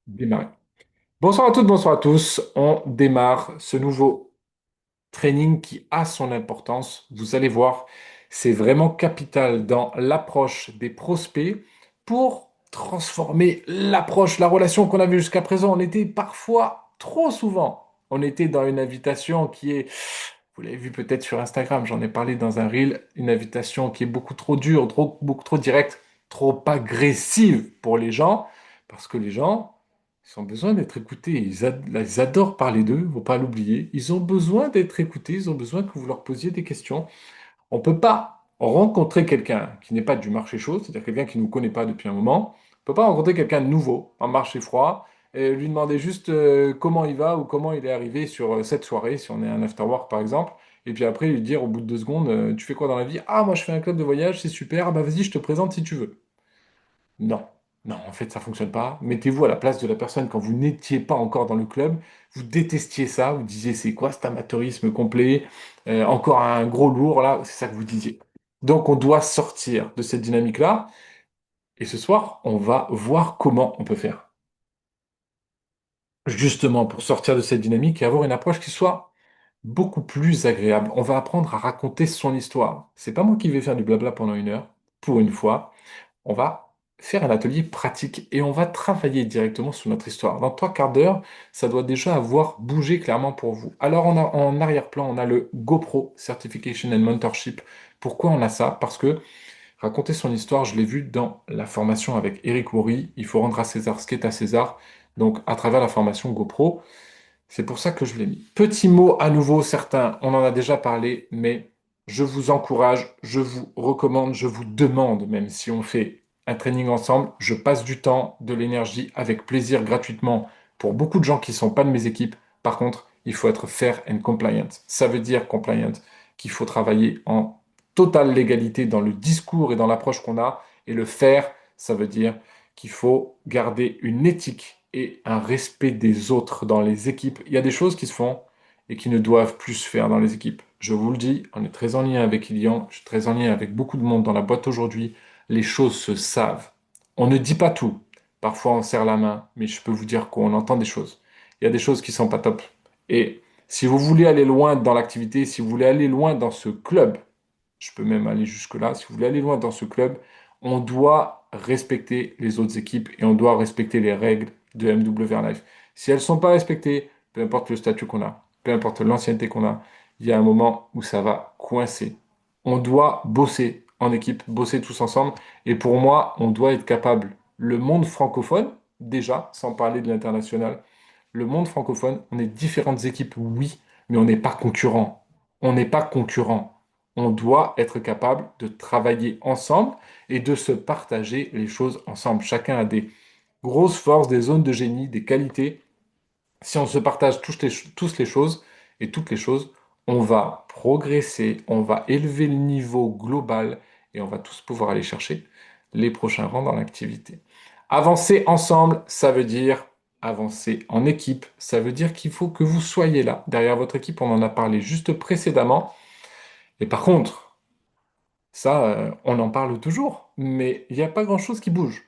Démarrer. Bonsoir à toutes, bonsoir à tous. On démarre ce nouveau training qui a son importance. Vous allez voir, c'est vraiment capital dans l'approche des prospects pour transformer l'approche, la relation qu'on avait jusqu'à présent. On était parfois, trop souvent, on était dans une invitation qui est, vous l'avez vu peut-être sur Instagram, j'en ai parlé dans un reel, une invitation qui est beaucoup trop dure, beaucoup trop directe, trop agressive pour les gens, parce que les gens, ils ont besoin d'être écoutés. Ils adorent parler d'eux, il ne faut pas l'oublier. Ils ont besoin d'être écoutés, ils ont besoin que vous leur posiez des questions. On ne peut pas rencontrer quelqu'un qui n'est pas du marché chaud, c'est-à-dire quelqu'un qui ne nous connaît pas depuis un moment. On ne peut pas rencontrer quelqu'un de nouveau en marché froid et lui demander juste comment il va ou comment il est arrivé sur cette soirée, si on est un after work par exemple. Et puis après, lui dire au bout de 2 secondes, tu fais quoi dans la vie? Ah, moi je fais un club de voyage, c'est super, ah bah vas-y, je te présente si tu veux. Non, non, en fait, ça fonctionne pas. Mettez-vous à la place de la personne quand vous n'étiez pas encore dans le club. Vous détestiez ça. Vous disiez, c'est quoi cet amateurisme complet? Encore un gros lourd, là. C'est ça que vous disiez. Donc, on doit sortir de cette dynamique-là. Et ce soir, on va voir comment on peut faire. Justement, pour sortir de cette dynamique et avoir une approche qui soit beaucoup plus agréable. On va apprendre à raconter son histoire. C'est pas moi qui vais faire du blabla pendant 1 heure, pour une fois. On va faire un atelier pratique et on va travailler directement sur notre histoire. Dans 3 quarts d'heure, ça doit déjà avoir bougé clairement pour vous. Alors en arrière-plan, on a le GoPro Certification and Mentorship. Pourquoi on a ça? Parce que raconter son histoire, je l'ai vu dans la formation avec Eric Worre. Il faut rendre à César ce qui est à César. Donc à travers la formation GoPro, c'est pour ça que je l'ai mis. Petit mot à nouveau, certains, on en a déjà parlé, mais je vous encourage, je vous recommande, je vous demande, même si on fait un training ensemble, je passe du temps, de l'énergie avec plaisir gratuitement pour beaucoup de gens qui ne sont pas de mes équipes. Par contre, il faut être fair and compliant. Ça veut dire compliant qu'il faut travailler en totale légalité dans le discours et dans l'approche qu'on a. Et le faire, ça veut dire qu'il faut garder une éthique et un respect des autres dans les équipes. Il y a des choses qui se font et qui ne doivent plus se faire dans les équipes. Je vous le dis, on est très en lien avec Ilian, je suis très en lien avec beaucoup de monde dans la boîte aujourd'hui. Les choses se savent. On ne dit pas tout. Parfois on serre la main, mais je peux vous dire qu'on entend des choses. Il y a des choses qui sont pas top. Et si vous voulez aller loin dans l'activité, si vous voulez aller loin dans ce club, je peux même aller jusque-là. Si vous voulez aller loin dans ce club, on doit respecter les autres équipes et on doit respecter les règles de MWR Life. Si elles ne sont pas respectées, peu importe le statut qu'on a, peu importe l'ancienneté qu'on a, il y a un moment où ça va coincer. On doit bosser en équipe, bosser tous ensemble. Et pour moi, on doit être capable. Le monde francophone, déjà, sans parler de l'international, le monde francophone, on est différentes équipes, oui, mais on n'est pas concurrents. On n'est pas concurrents. On doit être capable de travailler ensemble et de se partager les choses ensemble. Chacun a des grosses forces, des zones de génie, des qualités. Si on se partage tous les choses et toutes les choses, on va progresser, on va élever le niveau global et on va tous pouvoir aller chercher les prochains rangs dans l'activité. Avancer ensemble, ça veut dire avancer en équipe. Ça veut dire qu'il faut que vous soyez là. Derrière votre équipe, on en a parlé juste précédemment. Et par contre, ça, on en parle toujours, mais il n'y a pas grand-chose qui bouge.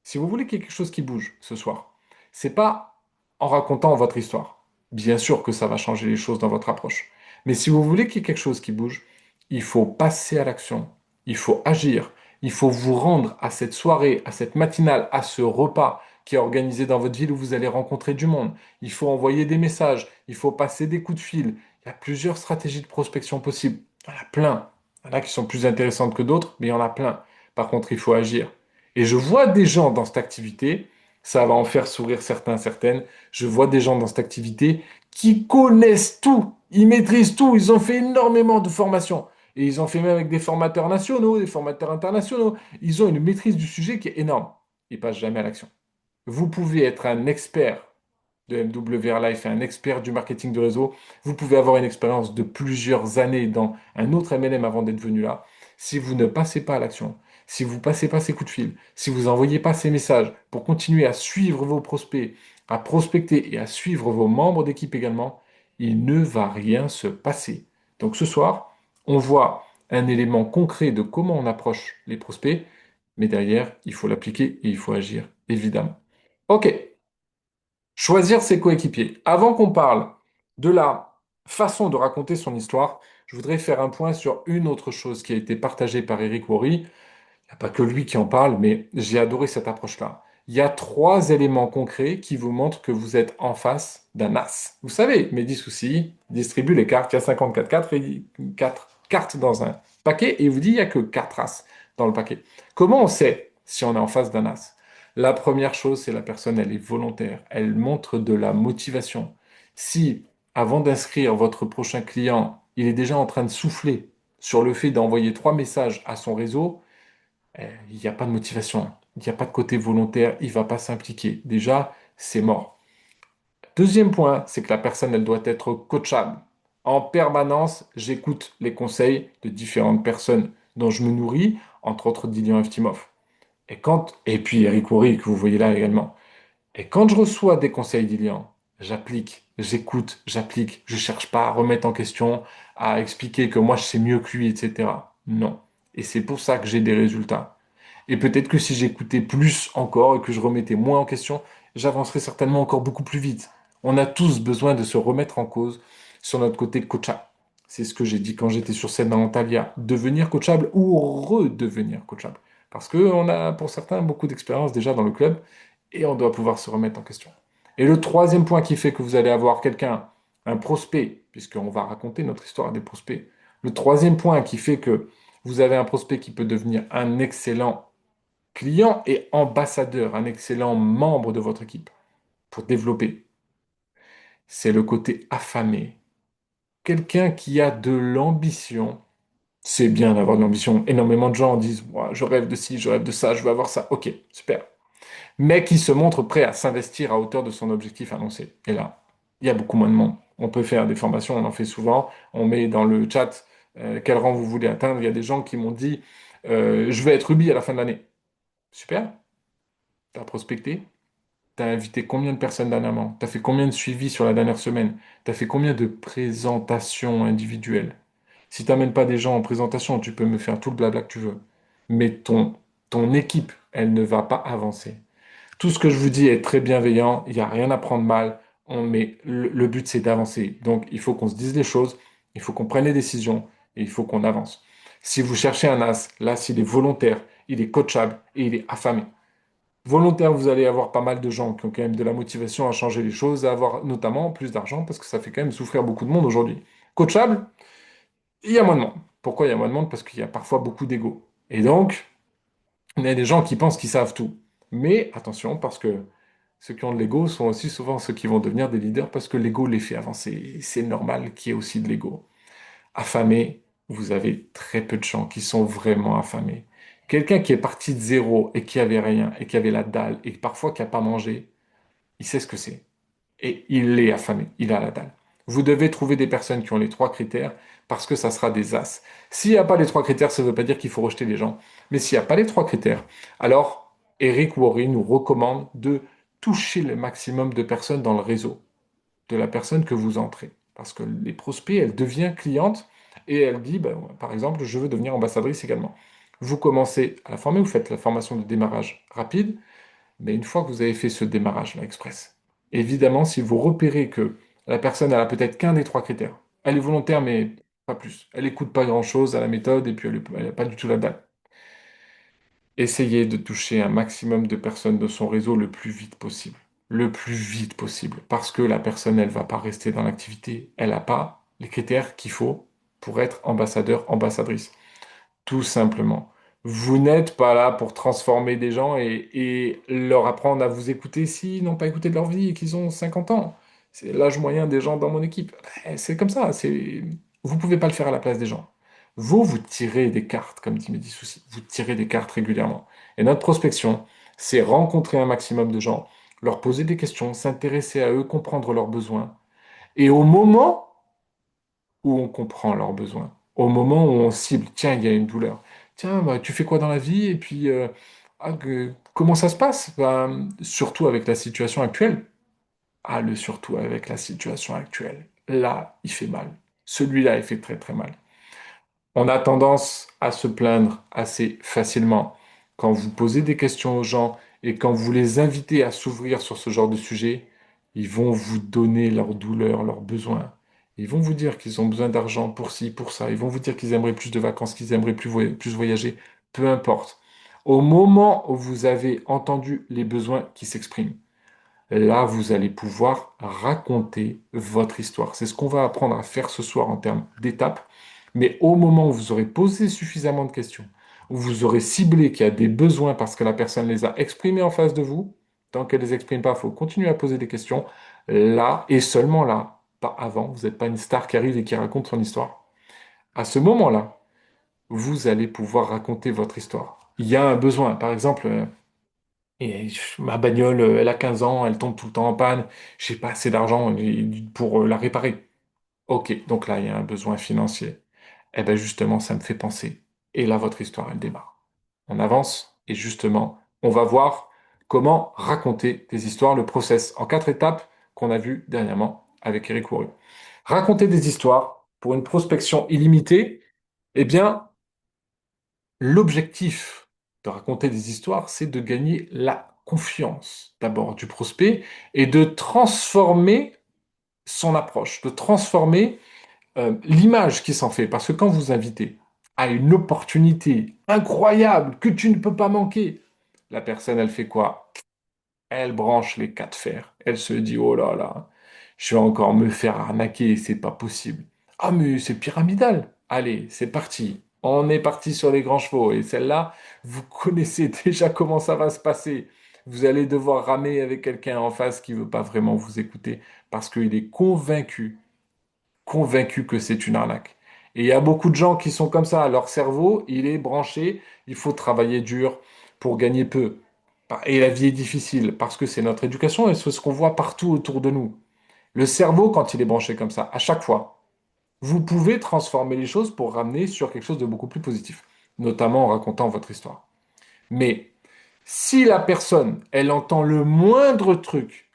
Si vous voulez qu'il y ait quelque chose qui bouge ce soir, c'est pas en racontant votre histoire. Bien sûr que ça va changer les choses dans votre approche. Mais si vous voulez qu'il y ait quelque chose qui bouge, il faut passer à l'action. Il faut agir. Il faut vous rendre à cette soirée, à cette matinale, à ce repas qui est organisé dans votre ville où vous allez rencontrer du monde. Il faut envoyer des messages. Il faut passer des coups de fil. Il y a plusieurs stratégies de prospection possibles. Il y en a plein. Il y en a qui sont plus intéressantes que d'autres, mais il y en a plein. Par contre, il faut agir. Et je vois des gens dans cette activité, ça va en faire sourire certains, certaines. Je vois des gens dans cette activité qui connaissent tout, ils maîtrisent tout, ils ont fait énormément de formations. Et ils ont fait même avec des formateurs nationaux, des formateurs internationaux. Ils ont une maîtrise du sujet qui est énorme. Ils passent jamais à l'action. Vous pouvez être un expert de MWR Life et un expert du marketing de réseau. Vous pouvez avoir une expérience de plusieurs années dans un autre MLM avant d'être venu là. Si vous ne passez pas à l'action, si vous ne passez pas ces coups de fil, si vous n'envoyez pas ces messages pour continuer à suivre vos prospects, à prospecter et à suivre vos membres d'équipe également, il ne va rien se passer. Donc ce soir, on voit un élément concret de comment on approche les prospects, mais derrière, il faut l'appliquer et il faut agir, évidemment. Ok, Choisir ses coéquipiers. Avant qu'on parle de la façon de raconter son histoire, je voudrais faire un point sur une autre chose qui a été partagée par Eric Worre. Il n'y a pas que lui qui en parle, mais j'ai adoré cette approche-là. Il y a trois éléments concrets qui vous montrent que vous êtes en face d'un as. Vous savez, Mehdi Souci distribue les cartes. Il y a 54 cartes, et 4 cartes dans un paquet et il vous dit il n'y a que 4 as dans le paquet. Comment on sait si on est en face d'un as? La première chose, c'est la personne, elle est volontaire. Elle montre de la motivation. Si, avant d'inscrire votre prochain client, il est déjà en train de souffler sur le fait d'envoyer 3 messages à son réseau, il n'y a pas de motivation, il n'y a pas de côté volontaire, il ne va pas s'impliquer. Déjà, c'est mort. Deuxième point, c'est que la personne, elle doit être coachable. En permanence, j'écoute les conseils de différentes personnes dont je me nourris, entre autres Dilian Eftimov. Et puis Eric Worre, que vous voyez là également. Et quand je reçois des conseils d'Ilian, j'applique, j'écoute, j'applique, je cherche pas à remettre en question, à expliquer que moi je sais mieux que lui, etc. Non. Et c'est pour ça que j'ai des résultats. Et peut-être que si j'écoutais plus encore et que je remettais moins en question, j'avancerais certainement encore beaucoup plus vite. On a tous besoin de se remettre en cause sur notre côté coachable. C'est ce que j'ai dit quand j'étais sur scène dans Antalya. Devenir coachable ou redevenir coachable. Parce qu'on a pour certains beaucoup d'expérience déjà dans le club et on doit pouvoir se remettre en question. Et le troisième point qui fait que vous allez avoir quelqu'un, un prospect, puisqu'on va raconter notre histoire à des prospects, le troisième point qui fait que vous avez un prospect qui peut devenir un excellent client et ambassadeur, un excellent membre de votre équipe pour développer, c'est le côté affamé. Quelqu'un qui a de l'ambition, c'est bien d'avoir de l'ambition. Énormément de gens disent, moi, je rêve de ci, je rêve de ça, je veux avoir ça. Ok, super. Mais qui se montre prêt à s'investir à hauteur de son objectif annoncé. Et là, il y a beaucoup moins de monde. On peut faire des formations, on en fait souvent. On met dans le chat quel rang vous voulez atteindre. Il y a des gens qui m'ont dit, je vais être Ruby à la fin de l'année. Super, tu as prospecté, tu as invité combien de personnes dernièrement? Tu as fait combien de suivis sur la dernière semaine? Tu as fait combien de présentations individuelles? Si tu n'amènes pas des gens en présentation, tu peux me faire tout le blabla que tu veux. Mais ton équipe, elle ne va pas avancer. Tout ce que je vous dis est très bienveillant, il n'y a rien à prendre mal, mais le but c'est d'avancer. Donc il faut qu'on se dise les choses, il faut qu'on prenne les décisions et il faut qu'on avance. Si vous cherchez un as, l'as il est volontaire, il est coachable et il est affamé. Volontaire, vous allez avoir pas mal de gens qui ont quand même de la motivation à changer les choses, à avoir notamment plus d'argent parce que ça fait quand même souffrir beaucoup de monde aujourd'hui. Coachable, il y a moins de monde. Pourquoi il y a moins de monde? Parce qu'il y a parfois beaucoup d'ego. Et donc, il y a des gens qui pensent qu'ils savent tout. Mais attention, parce que ceux qui ont de l'ego sont aussi souvent ceux qui vont devenir des leaders parce que l'ego les fait avancer. Et c'est normal qu'il y ait aussi de l'ego. Affamé, vous avez très peu de gens qui sont vraiment affamés. Quelqu'un qui est parti de zéro et qui avait rien et qui avait la dalle et parfois qui n'a pas mangé, il sait ce que c'est. Et il est affamé, il a la dalle. Vous devez trouver des personnes qui ont les trois critères parce que ça sera des as. S'il n'y a pas les trois critères, ça ne veut pas dire qu'il faut rejeter les gens. Mais s'il n'y a pas les trois critères, alors Eric Worre nous recommande de toucher le maximum de personnes dans le réseau de la personne que vous entrez. Parce que les prospects, elle devient cliente et elle dit, ben, par exemple, je veux devenir ambassadrice également. Vous commencez à la former, vous faites la formation de démarrage rapide, mais une fois que vous avez fait ce démarrage-là express, évidemment, si vous repérez que la personne, elle a peut-être qu'un des trois critères, elle est volontaire, mais pas plus, elle écoute pas grand-chose à la méthode et puis elle n'a pas du tout la dalle. Essayez de toucher un maximum de personnes de son réseau le plus vite possible. Le plus vite possible. Parce que la personne, elle va pas rester dans l'activité. Elle n'a pas les critères qu'il faut pour être ambassadeur, ambassadrice. Tout simplement. Vous n'êtes pas là pour transformer des gens et leur apprendre à vous écouter s'ils n'ont pas écouté de leur vie et qu'ils ont 50 ans. C'est l'âge moyen des gens dans mon équipe. C'est comme ça. Vous pouvez pas le faire à la place des gens. Vous tirez des cartes, comme dit Mehdi Souci. Vous tirez des cartes régulièrement. Et notre prospection, c'est rencontrer un maximum de gens, leur poser des questions, s'intéresser à eux, comprendre leurs besoins. Et au moment où on comprend leurs besoins, au moment où on cible, tiens, il y a une douleur. Tiens, bah, tu fais quoi dans la vie? Et puis, comment ça se passe? Ben, surtout avec la situation actuelle. Ah, le surtout avec la situation actuelle. Là, il fait mal. Celui-là, il fait très très mal. On a tendance à se plaindre assez facilement. Quand vous posez des questions aux gens et quand vous les invitez à s'ouvrir sur ce genre de sujet, Ils vont vous donner leurs douleurs, leurs besoins. Ils vont vous dire qu'ils ont besoin d'argent pour ci, pour ça. Ils vont vous dire qu'ils aimeraient plus de vacances, qu'ils aimeraient plus voyager. Peu importe. Au moment où vous avez entendu les besoins qui s'expriment, là, vous allez pouvoir raconter votre histoire. C'est ce qu'on va apprendre à faire ce soir en termes d'étapes. Mais au moment où vous aurez posé suffisamment de questions, où vous aurez ciblé qu'il y a des besoins parce que la personne les a exprimés en face de vous, tant qu'elle ne les exprime pas, il faut continuer à poser des questions. Là, et seulement là, pas avant, vous n'êtes pas une star qui arrive et qui raconte son histoire. À ce moment-là, vous allez pouvoir raconter votre histoire. Il y a un besoin, par exemple, ma bagnole, elle a 15 ans, elle tombe tout le temps en panne, j'ai pas assez d'argent pour la réparer. Ok, donc là, il y a un besoin financier. Eh bien, justement, ça me fait penser. Et là, votre histoire, elle démarre. On avance et justement, on va voir comment raconter des histoires, le process en 4 étapes qu'on a vu dernièrement avec Eric Worre. Raconter des histoires pour une prospection illimitée, eh bien, l'objectif de raconter des histoires, c'est de gagner la confiance d'abord du prospect et de transformer son approche, de transformer l'image qui s'en fait. Parce que quand vous invitez à une opportunité incroyable que tu ne peux pas manquer, la personne, elle fait quoi? Elle branche les 4 fers. Elle se dit, oh là là, je vais encore me faire arnaquer, c'est pas possible. Ah, mais c'est pyramidal. Allez, c'est parti. On est parti sur les grands chevaux. Et celle-là, vous connaissez déjà comment ça va se passer. Vous allez devoir ramer avec quelqu'un en face qui veut pas vraiment vous écouter parce qu'il est convaincu que c'est une arnaque. Et il y a beaucoup de gens qui sont comme ça. Leur cerveau, il est branché. Il faut travailler dur pour gagner peu. Et la vie est difficile parce que c'est notre éducation et c'est ce qu'on voit partout autour de nous. Le cerveau, quand il est branché comme ça, à chaque fois, vous pouvez transformer les choses pour ramener sur quelque chose de beaucoup plus positif, notamment en racontant votre histoire. Mais si la personne, elle entend le moindre truc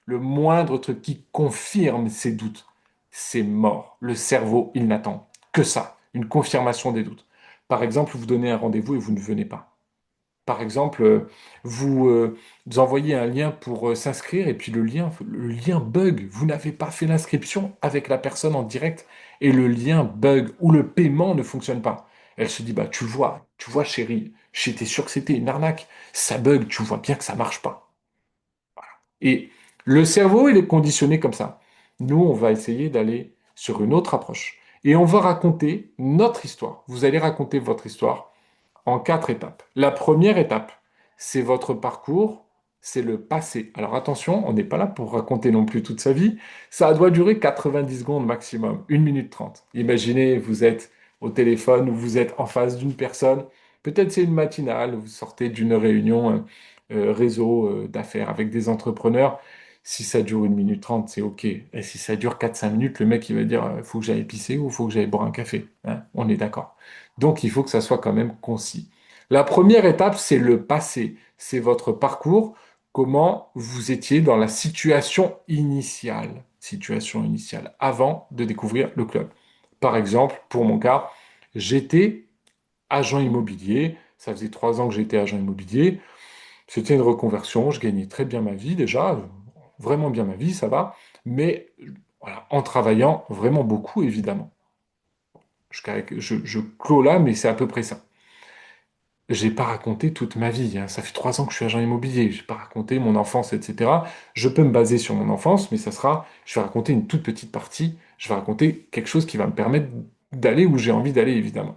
qui confirme ses doutes, c'est mort. Le cerveau, il n'attend que ça, une confirmation des doutes. Par exemple, vous donnez un rendez-vous et vous ne venez pas. Par exemple, vous envoyez un lien pour s'inscrire et puis le lien bug. Vous n'avez pas fait l'inscription avec la personne en direct et le lien bug ou le paiement ne fonctionne pas. Elle se dit, bah tu vois chérie, j'étais sûr que c'était une arnaque. Ça bug, tu vois bien que ça marche pas. Et le cerveau, il est conditionné comme ça. Nous, on va essayer d'aller sur une autre approche. Et on va raconter notre histoire. Vous allez raconter votre histoire en 4 étapes. La première étape, c'est votre parcours, c'est le passé. Alors attention, on n'est pas là pour raconter non plus toute sa vie. Ça doit durer 90 secondes maximum, 1 minute 30. Imaginez, vous êtes au téléphone ou vous êtes en face d'une personne. Peut-être c'est une matinale, vous sortez d'une réunion réseau d'affaires avec des entrepreneurs. Si ça dure 1 minute 30, c'est OK. Et si ça dure 4 5 minutes, le mec, il va dire, il faut que j'aille pisser ou il faut que j'aille boire un café. Hein, on est d'accord. Donc, il faut que ça soit quand même concis. La première étape, c'est le passé. C'est votre parcours, comment vous étiez dans la situation initiale, avant de découvrir le club. Par exemple, pour mon cas, j'étais agent immobilier. Ça faisait 3 ans que j'étais agent immobilier. C'était une reconversion. Je gagnais très bien ma vie déjà, vraiment bien ma vie, ça va. Mais voilà, en travaillant vraiment beaucoup, évidemment. Je clôt là, mais c'est à peu près ça. J'ai pas raconté toute ma vie, hein. Ça fait 3 ans que je suis agent immobilier. J'ai pas raconté mon enfance, etc. Je peux me baser sur mon enfance, mais je vais raconter une toute petite partie. Je vais raconter quelque chose qui va me permettre d'aller où j'ai envie d'aller, évidemment.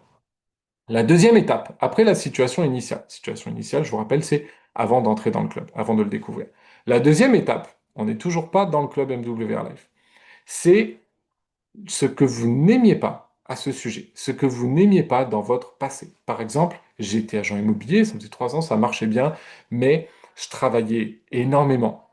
La deuxième étape, après la situation initiale. Situation initiale, je vous rappelle, c'est avant d'entrer dans le club, avant de le découvrir. La deuxième étape, on n'est toujours pas dans le club MWR Life. C'est ce que vous n'aimiez pas à ce sujet, ce que vous n'aimiez pas dans votre passé. Par exemple, j'étais agent immobilier, ça faisait 3 ans, ça marchait bien, mais je travaillais énormément.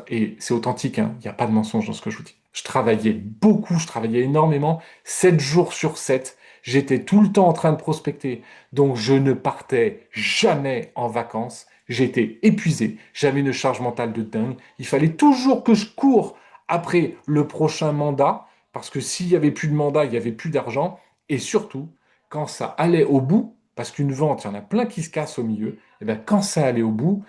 Et c'est authentique, hein, il n'y a pas de mensonge dans ce que je vous dis. Je travaillais beaucoup, je travaillais énormément, 7 jours sur 7. J'étais tout le temps en train de prospecter, donc je ne partais jamais en vacances. J'étais épuisé, j'avais une charge mentale de dingue. Il fallait toujours que je cours après le prochain mandat, parce que s'il n'y avait plus de mandat, il n'y avait plus d'argent. Et surtout, quand ça allait au bout, parce qu'une vente, il y en a plein qui se cassent au milieu, et bien quand ça allait au bout,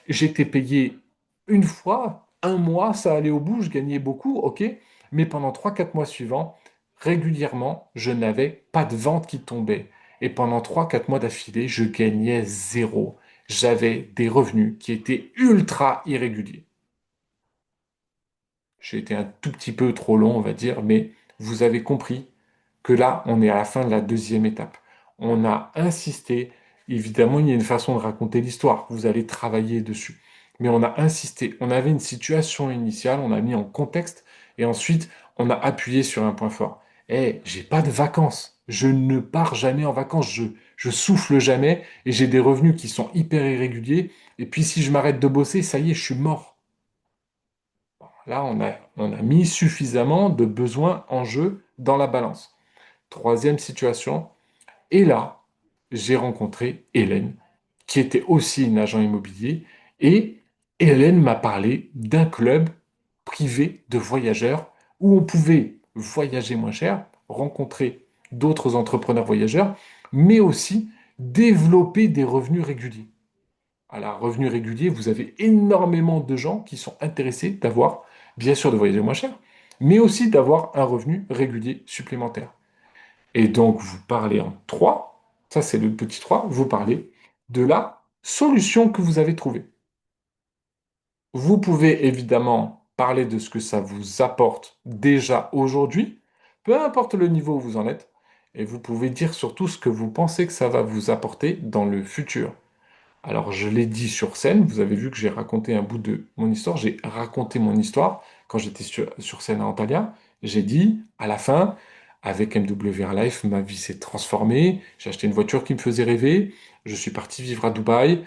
j'étais payé une fois, un mois, ça allait au bout, je gagnais beaucoup, ok, mais pendant 3, 4 mois suivants, régulièrement, je n'avais pas de vente qui tombait. Et pendant 3, 4 mois d'affilée, je gagnais zéro. J'avais des revenus qui étaient ultra irréguliers. J'ai été un tout petit peu trop long, on va dire, mais vous avez compris que là, on est à la fin de la deuxième étape. On a insisté. Évidemment, il y a une façon de raconter l'histoire. Vous allez travailler dessus. Mais on a insisté. On avait une situation initiale, on a mis en contexte, et ensuite, on a appuyé sur un point fort. Eh, j'ai pas de vacances. Je ne pars jamais en vacances. Je souffle jamais, et j'ai des revenus qui sont hyper irréguliers. Et puis, si je m'arrête de bosser, ça y est, je suis mort. Là, on a mis suffisamment de besoins en jeu dans la balance. Troisième situation, et là, j'ai rencontré Hélène, qui était aussi une agent immobilier, et Hélène m'a parlé d'un club privé de voyageurs où on pouvait voyager moins cher, rencontrer d'autres entrepreneurs voyageurs, mais aussi développer des revenus réguliers. À la revenu régulier, vous avez énormément de gens qui sont intéressés d'avoir, bien sûr, de voyager moins cher, mais aussi d'avoir un revenu régulier supplémentaire. Et donc, vous parlez en 3, ça c'est le petit 3. Vous parlez de la solution que vous avez trouvée. Vous pouvez évidemment parler de ce que ça vous apporte déjà aujourd'hui, peu importe le niveau où vous en êtes, et vous pouvez dire surtout ce que vous pensez que ça va vous apporter dans le futur. Alors, je l'ai dit sur scène, vous avez vu que j'ai raconté un bout de mon histoire, j'ai raconté mon histoire quand j'étais sur scène à Antalya. J'ai dit, à la fin, avec MWR Life, ma vie s'est transformée, j'ai acheté une voiture qui me faisait rêver, je suis parti vivre à Dubaï,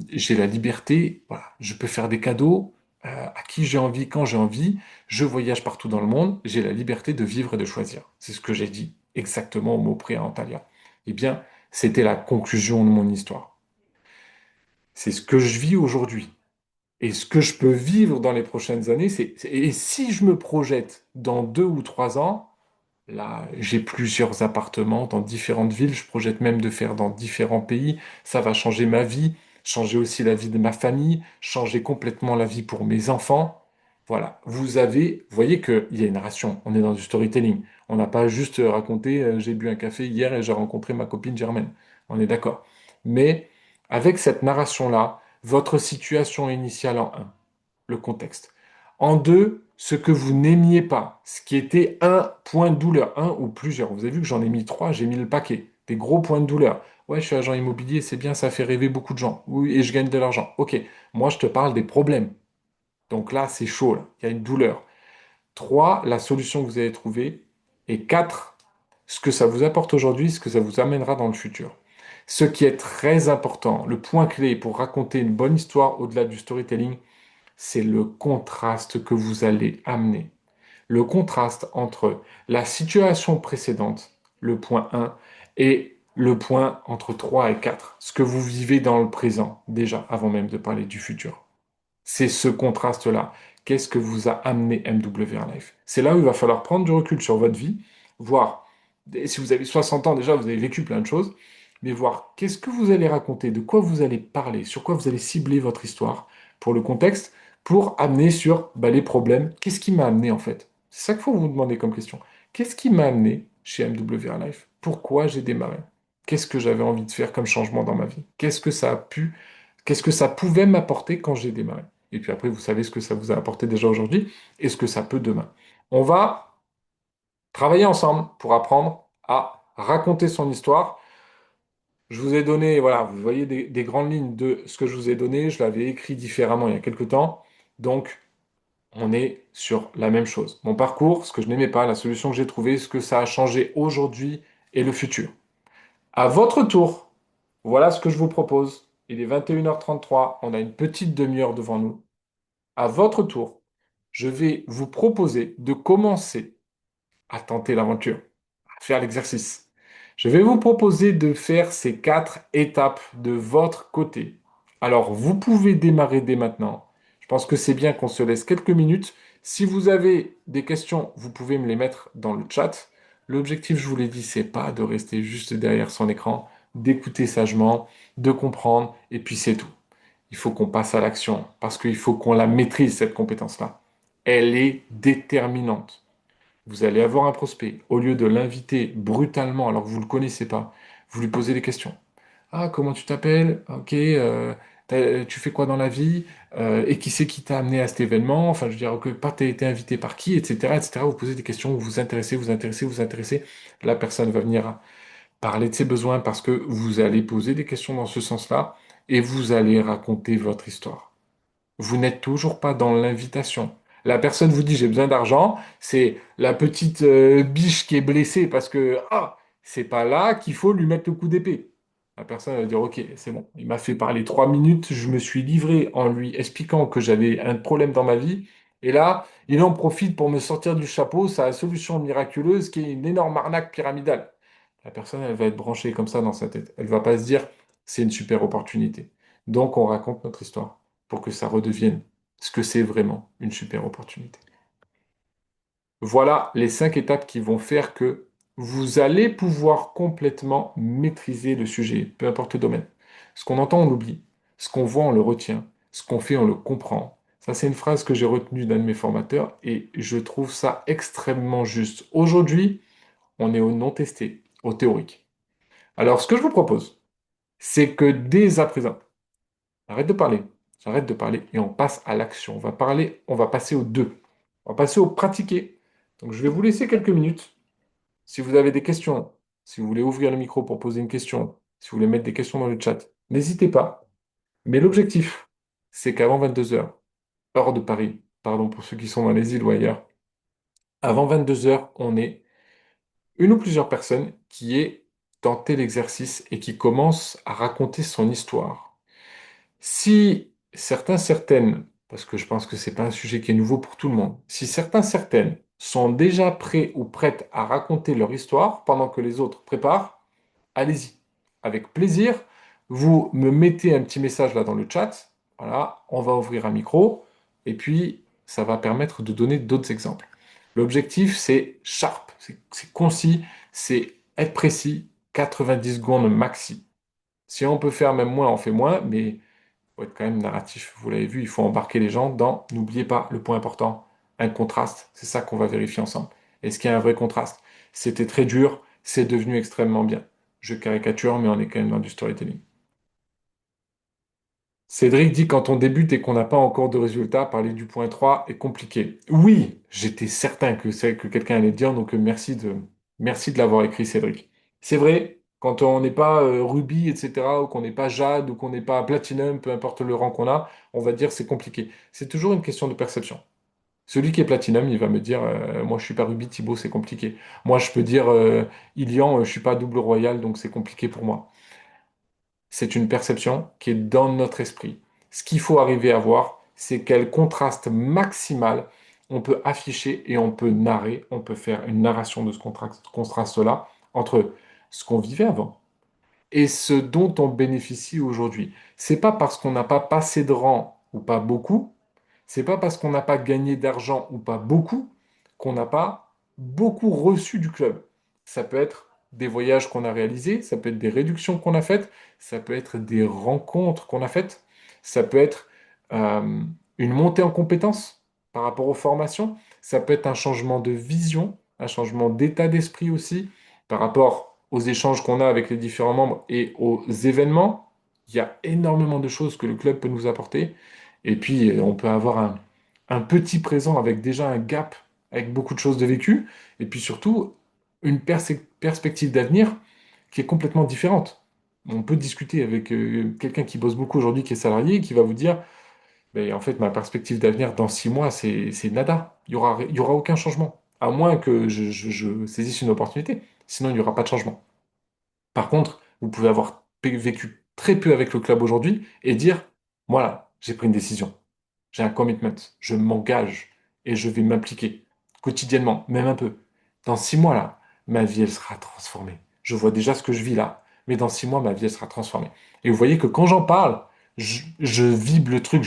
j'ai la liberté, voilà, je peux faire des cadeaux à qui j'ai envie, quand j'ai envie, je voyage partout dans le monde, j'ai la liberté de vivre et de choisir. C'est ce que j'ai dit exactement au mot près à Antalya. Eh bien, c'était la conclusion de mon histoire. C'est ce que je vis aujourd'hui. Et ce que je peux vivre dans les prochaines années, et si je me projette dans 2 ou 3 ans, là, j'ai plusieurs appartements dans différentes villes, je projette même de faire dans différents pays, ça va changer ma vie, changer aussi la vie de ma famille, changer complètement la vie pour mes enfants. Voilà, vous voyez qu'il y a une narration, on est dans du storytelling. On n'a pas juste raconté, j'ai bu un café hier et j'ai rencontré ma copine Germaine. On est d'accord. Mais avec cette narration-là, votre situation initiale en un, le contexte. En 2, ce que vous n'aimiez pas, ce qui était un point de douleur, un ou plusieurs. Vous avez vu que j'en ai mis 3, j'ai mis le paquet, des gros points de douleur. Ouais, je suis agent immobilier, c'est bien, ça fait rêver beaucoup de gens. Oui, et je gagne de l'argent. Ok, moi je te parle des problèmes. Donc là, c'est chaud, là. Il y a une douleur. 3, la solution que vous avez trouvée. Et 4, ce que ça vous apporte aujourd'hui, ce que ça vous amènera dans le futur. Ce qui est très important, le point clé pour raconter une bonne histoire au-delà du storytelling, c'est le contraste que vous allez amener. Le contraste entre la situation précédente, le point 1, et le point entre 3 et 4, ce que vous vivez dans le présent, déjà, avant même de parler du futur. C'est ce contraste-là. Qu'est-ce que vous a amené MWR Life? C'est là où il va falloir prendre du recul sur votre vie, voir, et si vous avez 60 ans déjà, vous avez vécu plein de choses, mais voir qu'est-ce que vous allez raconter, de quoi vous allez parler, sur quoi vous allez cibler votre histoire pour le contexte, pour amener sur bah, les problèmes. Qu'est-ce qui m'a amené en fait? C'est ça qu'il faut vous demander comme question. Qu'est-ce qui m'a amené chez MWR Life? Pourquoi j'ai démarré? Qu'est-ce que j'avais envie de faire comme changement dans ma vie? Qu'est-ce que ça pouvait m'apporter quand j'ai démarré? Et puis après, vous savez ce que ça vous a apporté déjà aujourd'hui et ce que ça peut demain. On va travailler ensemble pour apprendre à raconter son histoire. Je vous ai donné, voilà, vous voyez des grandes lignes de ce que je vous ai donné. Je l'avais écrit différemment il y a quelques temps. Donc, on est sur la même chose. Mon parcours, ce que je n'aimais pas, la solution que j'ai trouvée, ce que ça a changé aujourd'hui et le futur. À votre tour, voilà ce que je vous propose. Il est 21h33, on a une petite demi-heure devant nous. À votre tour, je vais vous proposer de commencer à tenter l'aventure, à faire l'exercice. Je vais vous proposer de faire ces 4 étapes de votre côté. Alors, vous pouvez démarrer dès maintenant. Je pense que c'est bien qu'on se laisse quelques minutes. Si vous avez des questions, vous pouvez me les mettre dans le chat. L'objectif, je vous l'ai dit, c'est pas de rester juste derrière son écran, d'écouter sagement, de comprendre, et puis c'est tout. il faut qu'on passe à l'action parce qu'il faut qu'on la maîtrise, cette compétence-là. Elle est déterminante. Vous allez avoir un prospect. Au lieu de l'inviter brutalement alors que vous ne le connaissez pas, vous lui posez des questions. Ah, comment tu t'appelles? Ok, tu fais quoi dans la vie? Et qui c'est qui t'a amené à cet événement? Enfin, je veux dire, que pas t'as été invité par qui, etc., etc. Vous posez des questions, vous vous intéressez, vous intéressez, vous intéressez. La personne va venir parler de ses besoins parce que vous allez poser des questions dans ce sens-là et vous allez raconter votre histoire. Vous n'êtes toujours pas dans l'invitation. La personne vous dit j'ai besoin d'argent, c'est la petite biche qui est blessée parce que c'est pas là qu'il faut lui mettre le coup d'épée. La personne va dire ok, c'est bon, il m'a fait parler 3 minutes, je me suis livré en lui expliquant que j'avais un problème dans ma vie, et là, il en profite pour me sortir du chapeau sa solution miraculeuse qui est une énorme arnaque pyramidale. La personne, elle va être branchée comme ça dans sa tête. Elle va pas se dire c'est une super opportunité. Donc on raconte notre histoire pour que ça redevienne ce que c'est vraiment une super opportunité. Voilà les 5 étapes qui vont faire que vous allez pouvoir complètement maîtriser le sujet, peu importe le domaine. Ce qu'on entend, on l'oublie. Ce qu'on voit, on le retient. Ce qu'on fait, on le comprend. Ça, c'est une phrase que j'ai retenue d'un de mes formateurs et je trouve ça extrêmement juste. Aujourd'hui, on est au non testé, au théorique. Alors, ce que je vous propose, c'est que dès à présent, arrête de parler. J'arrête de parler et on passe à l'action. On va parler, on va passer aux deux. On va passer au pratiquer. Donc, je vais vous laisser quelques minutes. Si vous avez des questions, si vous voulez ouvrir le micro pour poser une question, si vous voulez mettre des questions dans le chat, n'hésitez pas. Mais l'objectif, c'est qu'avant 22 heures, hors de Paris, pardon pour ceux qui sont dans les îles ou ailleurs, avant 22 heures, on est une ou plusieurs personnes qui aient tenté l'exercice et qui commencent à raconter son histoire. Si certains, certaines, parce que je pense que c'est pas un sujet qui est nouveau pour tout le monde, si certains, certaines sont déjà prêts ou prêtes à raconter leur histoire pendant que les autres préparent, allez-y. Avec plaisir, vous me mettez un petit message là dans le chat. Voilà, on va ouvrir un micro et puis ça va permettre de donner d'autres exemples. L'objectif, c'est sharp, c'est concis, c'est être précis, 90 secondes maxi. Si on peut faire même moins, on fait moins, mais faut être quand même narratif. Vous l'avez vu, il faut embarquer les gens dans, n'oubliez pas le point important, un contraste. C'est ça qu'on va vérifier ensemble. Est-ce qu'il y a un vrai contraste? C'était très dur, c'est devenu extrêmement bien. Je caricature, mais on est quand même dans du storytelling. Cédric dit quand on débute et qu'on n'a pas encore de résultats, parler du point 3 est compliqué. Oui, j'étais certain que c'est que quelqu'un allait le dire, donc merci de l'avoir écrit, Cédric. C'est vrai, quand on n'est pas Ruby, etc., ou qu'on n'est pas Jade, ou qu'on n'est pas Platinum, peu importe le rang qu'on a, on va dire c'est compliqué. C'est toujours une question de perception. Celui qui est Platinum, il va me dire, moi je suis pas Ruby, Thibaut, c'est compliqué. Moi je peux dire, Ilian, je suis pas double royal, donc c'est compliqué pour moi. C'est une perception qui est dans notre esprit. Ce qu'il faut arriver à voir, c'est quel contraste maximal on peut afficher et on peut narrer, on peut faire une narration de ce contraste-là entre ce qu'on vivait avant et ce dont on bénéficie aujourd'hui. C'est pas parce qu'on n'a pas passé de rang ou pas beaucoup, c'est pas parce qu'on n'a pas gagné d'argent ou pas beaucoup qu'on n'a pas beaucoup reçu du club. Ça peut être des voyages qu'on a réalisés, ça peut être des réductions qu'on a faites, ça peut être des rencontres qu'on a faites, ça peut être euh, une montée en compétences par rapport aux formations, ça peut être un changement de vision, un changement d'état d'esprit aussi par rapport aux échanges qu'on a avec les différents membres et aux événements. Il y a énormément de choses que le club peut nous apporter. Et puis, on peut avoir un petit présent avec déjà un gap, avec beaucoup de choses de vécu, et puis surtout, une perspective d'avenir qui est complètement différente. On peut discuter avec quelqu'un qui bosse beaucoup aujourd'hui, qui est salarié, qui va vous dire, ben, en fait, ma perspective d'avenir dans 6 mois, c'est nada. Il y aura aucun changement, à moins que je saisisse une opportunité. Sinon, il n'y aura pas de changement. Par contre, vous pouvez avoir vécu très peu avec le club aujourd'hui et dire, voilà, j'ai pris une décision. J'ai un commitment, je m'engage et je vais m'impliquer quotidiennement, même un peu. Dans 6 mois, là, ma vie, elle sera transformée. Je vois déjà ce que je vis là, mais dans 6 mois, ma vie, elle sera transformée. Et vous voyez que quand j'en parle, je vibre le truc,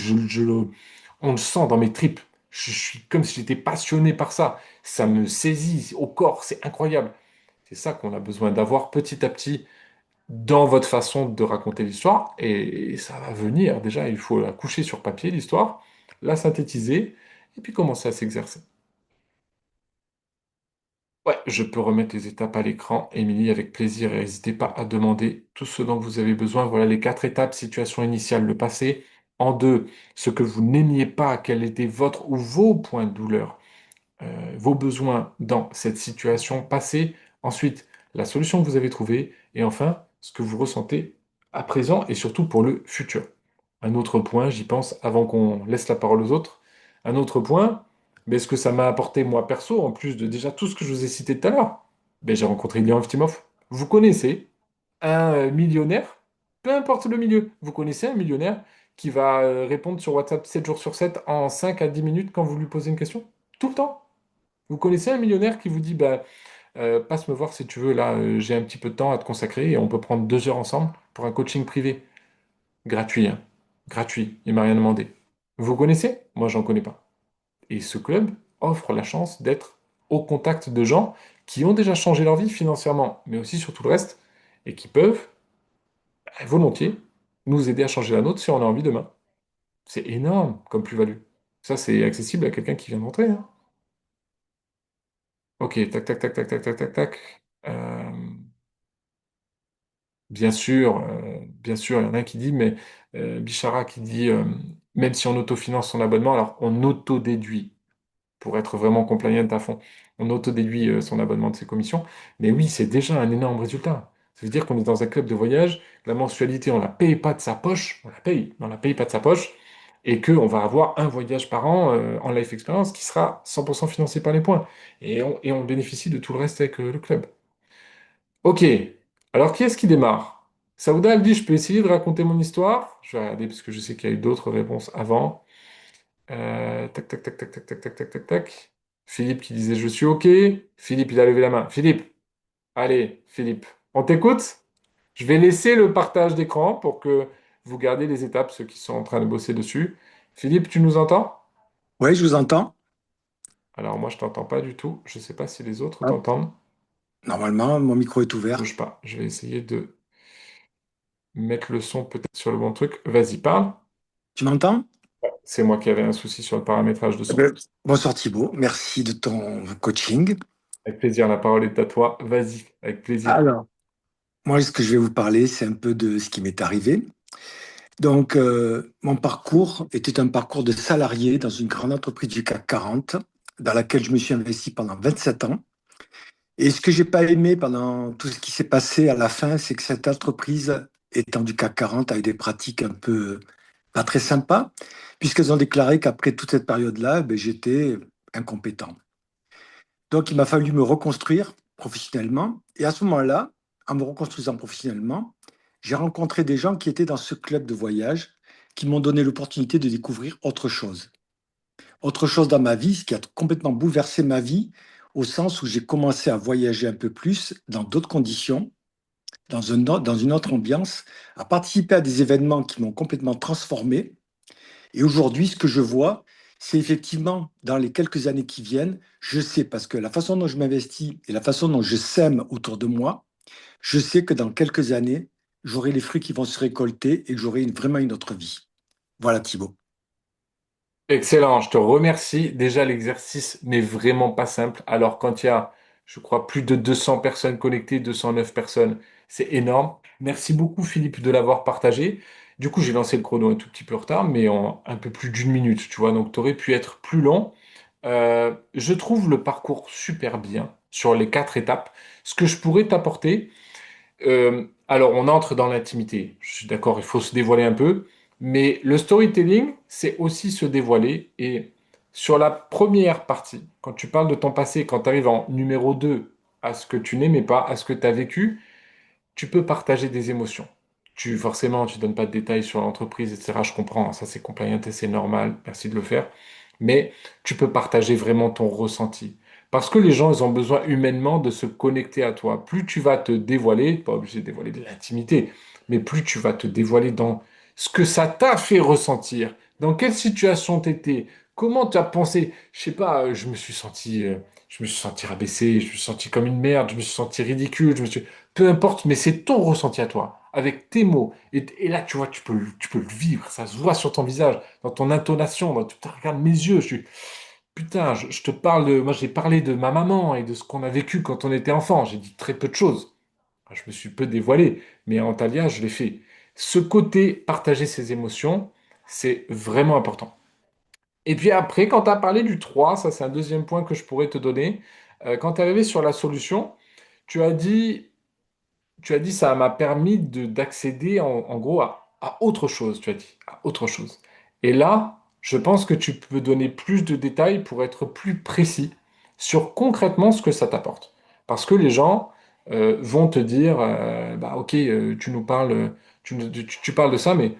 on le sent dans mes tripes. Je suis comme si j'étais passionné par ça. Ça me saisit au corps, c'est incroyable. C'est ça qu'on a besoin d'avoir petit à petit dans votre façon de raconter l'histoire, et ça va venir. Déjà, il faut la coucher sur papier, l'histoire, la synthétiser, et puis commencer à s'exercer. Ouais, je peux remettre les étapes à l'écran, Émilie, avec plaisir, et n'hésitez pas à demander tout ce dont vous avez besoin. Voilà les quatre étapes: situation initiale, le passé. En deux, ce que vous n'aimiez pas, quel était votre ou vos points de douleur, vos besoins dans cette situation passée. Ensuite, la solution que vous avez trouvée. Et enfin, ce que vous ressentez à présent et surtout pour le futur. Un autre point, j'y pense avant qu'on laisse la parole aux autres. Un autre point, mais ce que ça m'a apporté moi perso, en plus de déjà tout ce que je vous ai cité tout à l'heure, ben, j'ai rencontré Ilya Eftimov. Vous connaissez un millionnaire, peu importe le milieu, vous connaissez un millionnaire qui va répondre sur WhatsApp 7 jours sur 7 en 5 à 10 minutes quand vous lui posez une question? Tout le temps. Vous connaissez un millionnaire qui vous dit, bah, passe me voir si tu veux, là, j'ai un petit peu de temps à te consacrer et on peut prendre 2 heures ensemble pour un coaching privé. Gratuit, hein. Gratuit, il m'a rien demandé. Vous connaissez? Moi, j'en connais pas. Et ce club offre la chance d'être au contact de gens qui ont déjà changé leur vie financièrement, mais aussi sur tout le reste, et qui peuvent, volontiers, nous aider à changer la nôtre si on a envie demain. C'est énorme comme plus-value. Ça, c'est accessible à quelqu'un qui vient de rentrer, hein. Ok, tac, tac, tac, tac, tac, tac, tac, tac. Bien sûr, il y en a un qui dit, mais Bichara qui dit, même si on autofinance son abonnement, alors on auto-déduit pour être vraiment compliant à fond. On auto-déduit son abonnement de ses commissions. Mais oui, c'est déjà un énorme résultat. Ça veut dire qu'on est dans un club de voyage, la mensualité, on la paye pas de sa poche, on la paye, mais on la paye pas de sa poche, et qu'on va avoir un voyage par an en life experience qui sera 100% financé par les points. Et on bénéficie de tout le reste avec le club. Ok, alors qui est-ce qui démarre? Saouda, elle dit, je peux essayer de raconter mon histoire. Je vais regarder parce que je sais qu'il y a eu d'autres réponses avant. Tac, tac, tac, tac, tac, tac, tac, tac, tac, tac. Philippe qui disait, je suis ok. Philippe, il a levé la main. Philippe, allez, Philippe, on t'écoute? Je vais laisser le partage d'écran pour que vous gardiez les étapes, ceux qui sont en train de bosser dessus. Philippe, tu nous entends? Oui, je vous entends. Alors moi, je t'entends pas du tout. Je ne sais pas si les autres Hop. t'entendent. Normalement, mon micro est ouvert. Bouge pas. Je vais essayer de mettre le son peut-être sur le bon truc. Vas-y, parle. Tu m'entends? C'est moi qui avais un souci sur le paramétrage de Eh son. ben, bonsoir Thibaut, merci de ton coaching. Avec plaisir, la parole est à toi. Vas-y, avec plaisir. Alors, moi, ce que je vais vous parler, c'est un peu de ce qui m'est arrivé. Donc, mon parcours était un parcours de salarié dans une grande entreprise du CAC 40, dans laquelle je me suis investi pendant 27 ans. Et ce que j'ai pas aimé pendant tout ce qui s'est passé à la fin, c'est que cette entreprise, étant du CAC 40, a eu des pratiques un peu pas très sympas, puisqu'elles ont déclaré qu'après toute cette période-là, ben, j'étais incompétent. Donc, il m'a fallu me reconstruire professionnellement. Et à ce moment-là, en me reconstruisant professionnellement, j'ai rencontré des gens qui étaient dans ce club de voyage, qui m'ont donné l'opportunité de découvrir autre chose. Autre chose dans ma vie, ce qui a complètement bouleversé ma vie, au sens où j'ai commencé à voyager un peu plus, dans d'autres conditions, dans une autre ambiance, à participer à des événements qui m'ont complètement transformé. Et aujourd'hui, ce que je vois, c'est effectivement, dans les quelques années qui viennent, je sais, parce que la façon dont je m'investis et la façon dont je sème autour de moi, je sais que dans quelques années, j'aurai les fruits qui vont se récolter et que j'aurai vraiment une autre vie. Voilà Thibaut. Excellent, je te remercie. Déjà, l'exercice n'est vraiment pas simple. Alors, quand il y a, je crois, plus de 200 personnes connectées, 209 personnes, c'est énorme. Merci beaucoup, Philippe, de l'avoir partagé. Du coup, j'ai lancé le chrono un tout petit peu en retard, mais en un peu plus d'une minute, tu vois. Donc, tu aurais pu être plus long. Je trouve le parcours super bien sur les quatre étapes. Ce que je pourrais t'apporter, alors, on entre dans l'intimité. Je suis d'accord, il faut se dévoiler un peu. Mais le storytelling, c'est aussi se dévoiler. Et sur la première partie, quand tu parles de ton passé, quand tu arrives en numéro 2 à ce que tu n'aimais pas, à ce que tu as vécu, tu peux partager des émotions. Forcément, tu donnes pas de détails sur l'entreprise, etc. Je comprends, ça c'est compliant et c'est normal, merci de le faire. Mais tu peux partager vraiment ton ressenti. Parce que les gens, ils ont besoin humainement de se connecter à toi. Plus tu vas te dévoiler, pas obligé de dévoiler de l'intimité, mais plus tu vas te dévoiler dans ce que ça t'a fait ressentir, dans quelle situation tu étais, comment tu as pensé. Je sais pas, je me suis senti rabaissé, je me suis senti comme une merde, je me suis senti ridicule, peu importe, mais c'est ton ressenti à toi, avec tes mots. Et là, tu vois, tu peux le vivre, ça se voit sur ton visage, dans ton intonation, tu te regardes mes yeux, je suis, putain, je te parle de, moi j'ai parlé de ma maman et de ce qu'on a vécu quand on était enfant, j'ai dit très peu de choses. Je me suis peu dévoilé, mais en Talia, je l'ai fait. Ce côté, partager ses émotions, c'est vraiment important. Et puis après, quand tu as parlé du 3, ça c'est un deuxième point que je pourrais te donner. Quand tu es arrivé sur la solution, tu as dit, tu as dit ça m'a permis d'accéder en gros à autre chose, tu as dit, à autre chose. Et là, je pense que tu peux donner plus de détails pour être plus précis sur concrètement ce que ça t'apporte. Parce que les gens vont te dire, bah ok, tu nous parles, tu parles de ça, mais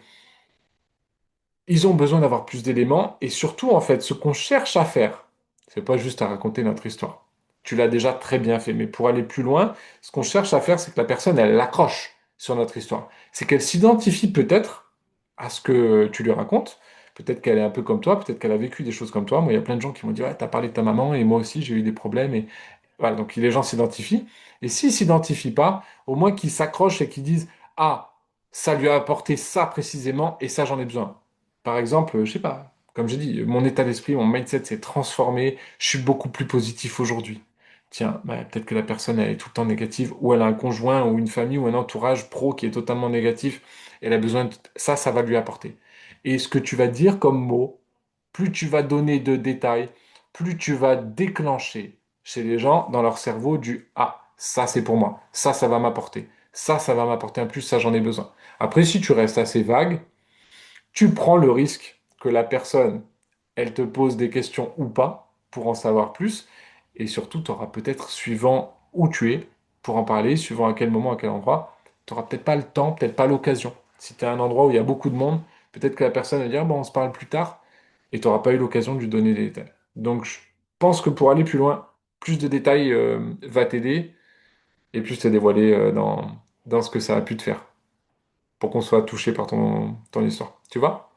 ils ont besoin d'avoir plus d'éléments et surtout, en fait, ce qu'on cherche à faire, c'est pas juste à raconter notre histoire. Tu l'as déjà très bien fait, mais pour aller plus loin, ce qu'on cherche à faire, c'est que la personne, elle accroche sur notre histoire. C'est qu'elle s'identifie peut-être à ce que tu lui racontes. Peut-être qu'elle est un peu comme toi, peut-être qu'elle a vécu des choses comme toi. Moi, il y a plein de gens qui m'ont dit, ouais, t'as parlé de ta maman et moi aussi, j'ai eu des problèmes. Et voilà, donc les gens s'identifient. Et s'ils s'identifient pas, au moins qu'ils s'accrochent et qu'ils disent, ah, ça lui a apporté ça précisément et ça, j'en ai besoin. Par exemple, je sais pas, comme j'ai dit, mon état d'esprit, mon mindset s'est transformé, je suis beaucoup plus positif aujourd'hui. Tiens, bah, peut-être que la personne elle est tout le temps négative, ou elle a un conjoint, ou une famille, ou un entourage pro qui est totalement négatif, elle a besoin de ça, ça va lui apporter. Et ce que tu vas dire comme mot, plus tu vas donner de détails, plus tu vas déclencher chez les gens dans leur cerveau du ah, ça c'est pour moi, ça va m'apporter, ça va m'apporter un plus, ça j'en ai besoin. Après, si tu restes assez vague, tu prends le risque que la personne, elle te pose des questions ou pas pour en savoir plus. Et surtout, tu auras peut-être, suivant où tu es, pour en parler, suivant à quel moment, à quel endroit, tu n'auras peut-être pas le temps, peut-être pas l'occasion. Si tu es à un endroit où il y a beaucoup de monde, peut-être que la personne va dire, bon, on se parle plus tard, et tu n'auras pas eu l'occasion de lui donner des détails. Donc, je pense que pour aller plus loin, plus de détails va t'aider, et plus te dévoiler dans ce que ça a pu te faire, pour qu'on soit touché par ton histoire. Tu vois?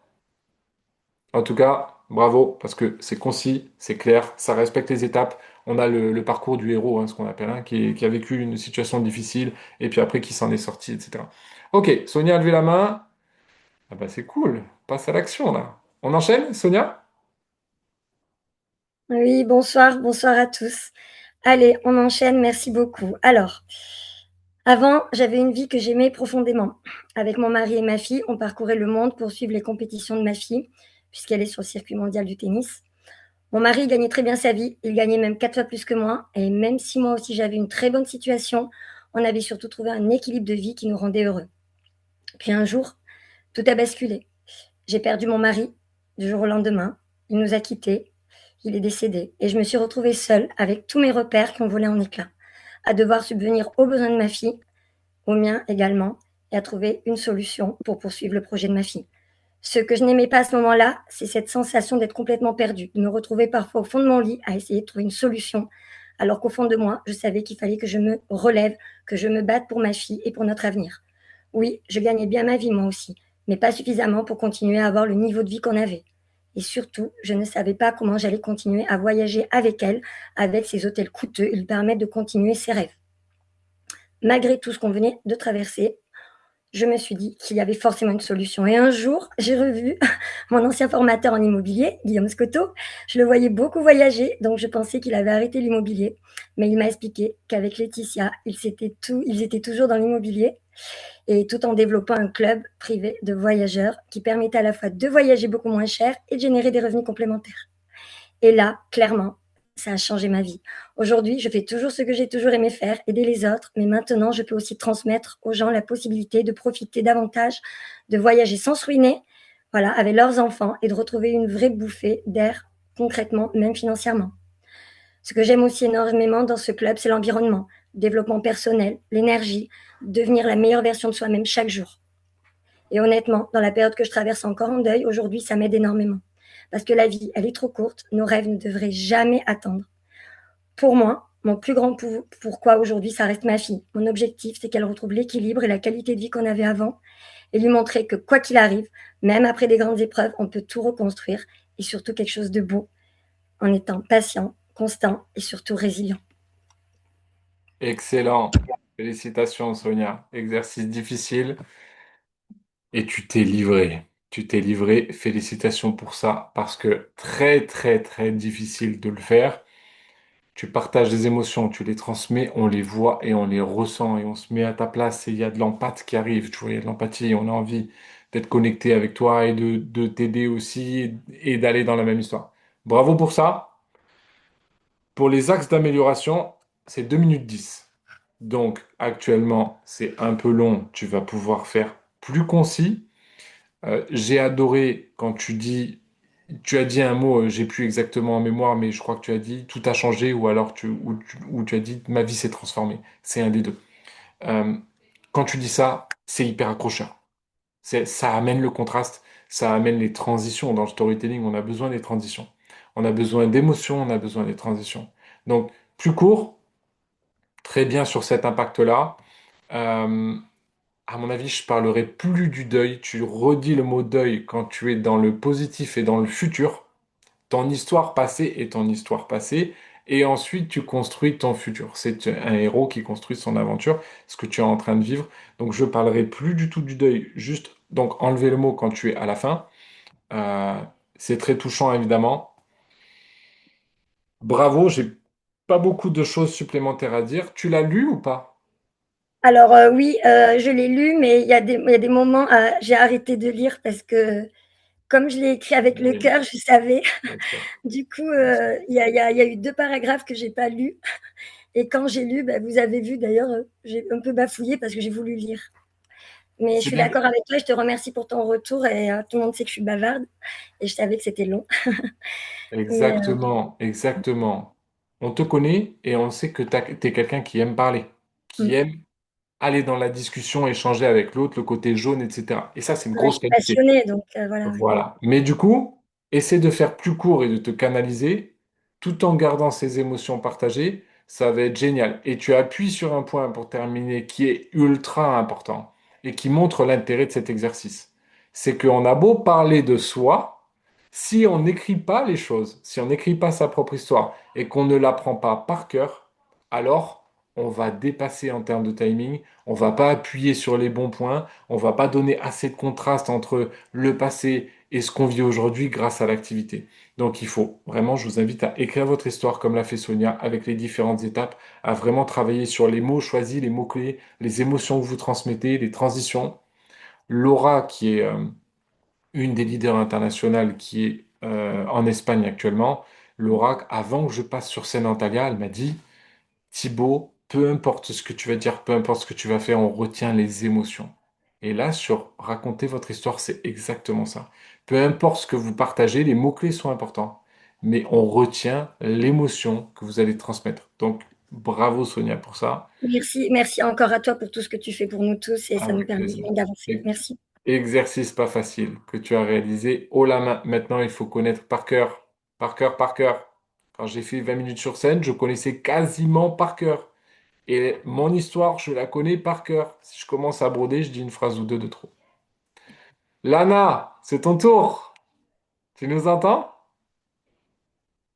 En tout cas, bravo, parce que c'est concis, c'est clair, ça respecte les étapes. On a le parcours du héros, hein, ce qu'on appelle, hein, qui a vécu une situation difficile, et puis après qui s'en est sorti, etc. Ok, Sonia a levé la main. Ah bah c'est cool, passe à l'action là. On enchaîne, Sonia? Oui, bonsoir, bonsoir à tous. Allez, on enchaîne, merci beaucoup. Alors, avant, j'avais une vie que j'aimais profondément. Avec mon mari et ma fille, on parcourait le monde pour suivre les compétitions de ma fille, puisqu'elle est sur le circuit mondial du tennis. Mon mari gagnait très bien sa vie, il gagnait même 4 fois plus que moi, et même si moi aussi j'avais une très bonne situation, on avait surtout trouvé un équilibre de vie qui nous rendait heureux. Puis un jour, tout a basculé. J'ai perdu mon mari du jour au lendemain. Il nous a quittés. Il est décédé. Et je me suis retrouvée seule avec tous mes repères qui ont volé en éclats, à devoir subvenir aux besoins de ma fille, aux miens également, et à trouver une solution pour poursuivre le projet de ma fille. Ce que je n'aimais pas à ce moment-là, c'est cette sensation d'être complètement perdue, de me retrouver parfois au fond de mon lit à essayer de trouver une solution, alors qu'au fond de moi, je savais qu'il fallait que je me relève, que je me batte pour ma fille et pour notre avenir. Oui, je gagnais bien ma vie moi aussi, mais pas suffisamment pour continuer à avoir le niveau de vie qu'on avait. Et surtout, je ne savais pas comment j'allais continuer à voyager avec elle, avec ses hôtels coûteux et lui permettre de continuer ses rêves. Malgré tout ce qu'on venait de traverser, je me suis dit qu'il y avait forcément une solution. Et un jour, j'ai revu mon ancien formateur en immobilier, Guillaume Scotto. Je le voyais beaucoup voyager, donc je pensais qu'il avait arrêté l'immobilier. Mais il m'a expliqué qu'avec Laetitia, ils étaient toujours dans l'immobilier et tout en développant un club privé de voyageurs qui permettait à la fois de voyager beaucoup moins cher et de générer des revenus complémentaires. Et là, clairement, ça a changé ma vie. Aujourd'hui, je fais toujours ce que j'ai toujours aimé faire, aider les autres, mais maintenant, je peux aussi transmettre aux gens la possibilité de profiter davantage, de voyager sans se ruiner, voilà, avec leurs enfants et de retrouver une vraie bouffée d'air, concrètement, même financièrement. Ce que j'aime aussi énormément dans ce club, c'est l'environnement, le développement personnel, l'énergie, devenir la meilleure version de soi-même chaque jour. Et honnêtement, dans la période que je traverse encore en deuil, aujourd'hui, ça m'aide énormément. Parce que la vie, elle est trop courte, nos rêves ne devraient jamais attendre. Pour moi, mon plus grand pourquoi aujourd'hui, ça reste ma fille. Mon objectif, c'est qu'elle retrouve l'équilibre et la qualité de vie qu'on avait avant et lui montrer que quoi qu'il arrive, même après des grandes épreuves, on peut tout reconstruire et surtout quelque chose de beau en étant patient, constant et surtout résilient. Excellent. Félicitations, Sonia. Exercice difficile et tu t'es livré. Tu t'es livré. Félicitations pour ça parce que très, très, très difficile de le faire. Tu partages des émotions, tu les transmets, on les voit et on les ressent et on se met à ta place et il y a de l'empathie qui arrive, tu vois, il y a de l'empathie, on a envie d'être connecté avec toi et de t'aider aussi et d'aller dans la même histoire. Bravo pour ça. Pour les axes d'amélioration, c'est 2 minutes 10. Donc actuellement, c'est un peu long, tu vas pouvoir faire plus concis. J'ai adoré quand tu as dit un mot, j'ai plus exactement en mémoire, mais je crois que tu as dit tout a changé ou alors ou tu as dit ma vie s'est transformée. C'est un des deux. Euh, Quand tu dis ça, c'est hyper accrocheur. Ça amène le contraste, ça amène les transitions. Dans le storytelling, on a besoin des transitions. On a besoin d'émotions, on a besoin des transitions. Donc, plus court, très bien sur cet impact-là. Euh, à mon avis, je parlerai plus du deuil. Tu redis le mot deuil quand tu es dans le positif et dans le futur. Ton histoire passée est ton histoire passée. Et ensuite, tu construis ton futur. C'est un héros qui construit son aventure, ce que tu es en train de vivre. Donc, je parlerai plus du tout du deuil. Juste, donc, enlever le mot quand tu es à la fin. Euh, c'est très touchant, évidemment. Bravo, j'ai pas beaucoup de choses supplémentaires à dire. Tu l'as lu ou pas? Alors oui, je l'ai lu, mais il y a des moments, j'ai arrêté de lire parce que comme je l'ai écrit avec le Oui, cœur, je savais. bien sûr, Du coup, bien sûr. il y a eu 2 paragraphes que j'ai pas lus et quand j'ai lu, bah, vous avez vu d'ailleurs, j'ai un peu bafouillé parce que j'ai voulu lire. Mais je C'est suis bien. d'accord avec toi, je te remercie pour ton retour et tout le monde sait que je suis bavarde et je savais que c'était long. Mais Exactement, exactement. On te connaît et on sait que tu es quelqu'un qui aime parler, qui mmh, aime aller dans la discussion, échanger avec l'autre, le côté jaune, etc. Et ça, c'est une ouais, je grosse suis qualité. passionnée donc voilà, ouais. Voilà. Mais du coup, essaie de faire plus court et de te canaliser tout en gardant ces émotions partagées. Ça va être génial. Et tu appuies sur un point pour terminer qui est ultra important et qui montre l'intérêt de cet exercice. C'est qu'on a beau parler de soi, si on n'écrit pas les choses, si on n'écrit pas sa propre histoire et qu'on ne l'apprend pas par cœur, alors on va dépasser en termes de timing, on va pas appuyer sur les bons points, on va pas donner assez de contraste entre le passé et ce qu'on vit aujourd'hui grâce à l'activité. Donc il faut vraiment, je vous invite à écrire votre histoire comme l'a fait Sonia avec les différentes étapes, à vraiment travailler sur les mots choisis, les mots-clés, les émotions que vous transmettez, les transitions. Laura, qui est une des leaders internationales qui est en Espagne actuellement, Laura, avant que je passe sur scène Antalya, elle m'a dit, Thibaut, peu importe ce que tu vas dire, peu importe ce que tu vas faire, on retient les émotions. Et là, sur raconter votre histoire, c'est exactement ça. Peu importe ce que vous partagez, les mots-clés sont importants, mais on retient l'émotion que vous allez transmettre. Donc, bravo Sonia pour ça. Merci, merci encore à toi pour tout ce que tu fais pour nous tous et ça nous Avec permet plaisir. d'avancer. Et- Merci. Exercice pas facile que tu as réalisé haut la main. Maintenant, il faut connaître par cœur, par cœur, par cœur. Quand j'ai fait 20 minutes sur scène, je connaissais quasiment par cœur. Et mon histoire, je la connais par cœur. Si je commence à broder, je dis une phrase ou deux de trop. Lana, c'est ton tour. Tu nous entends?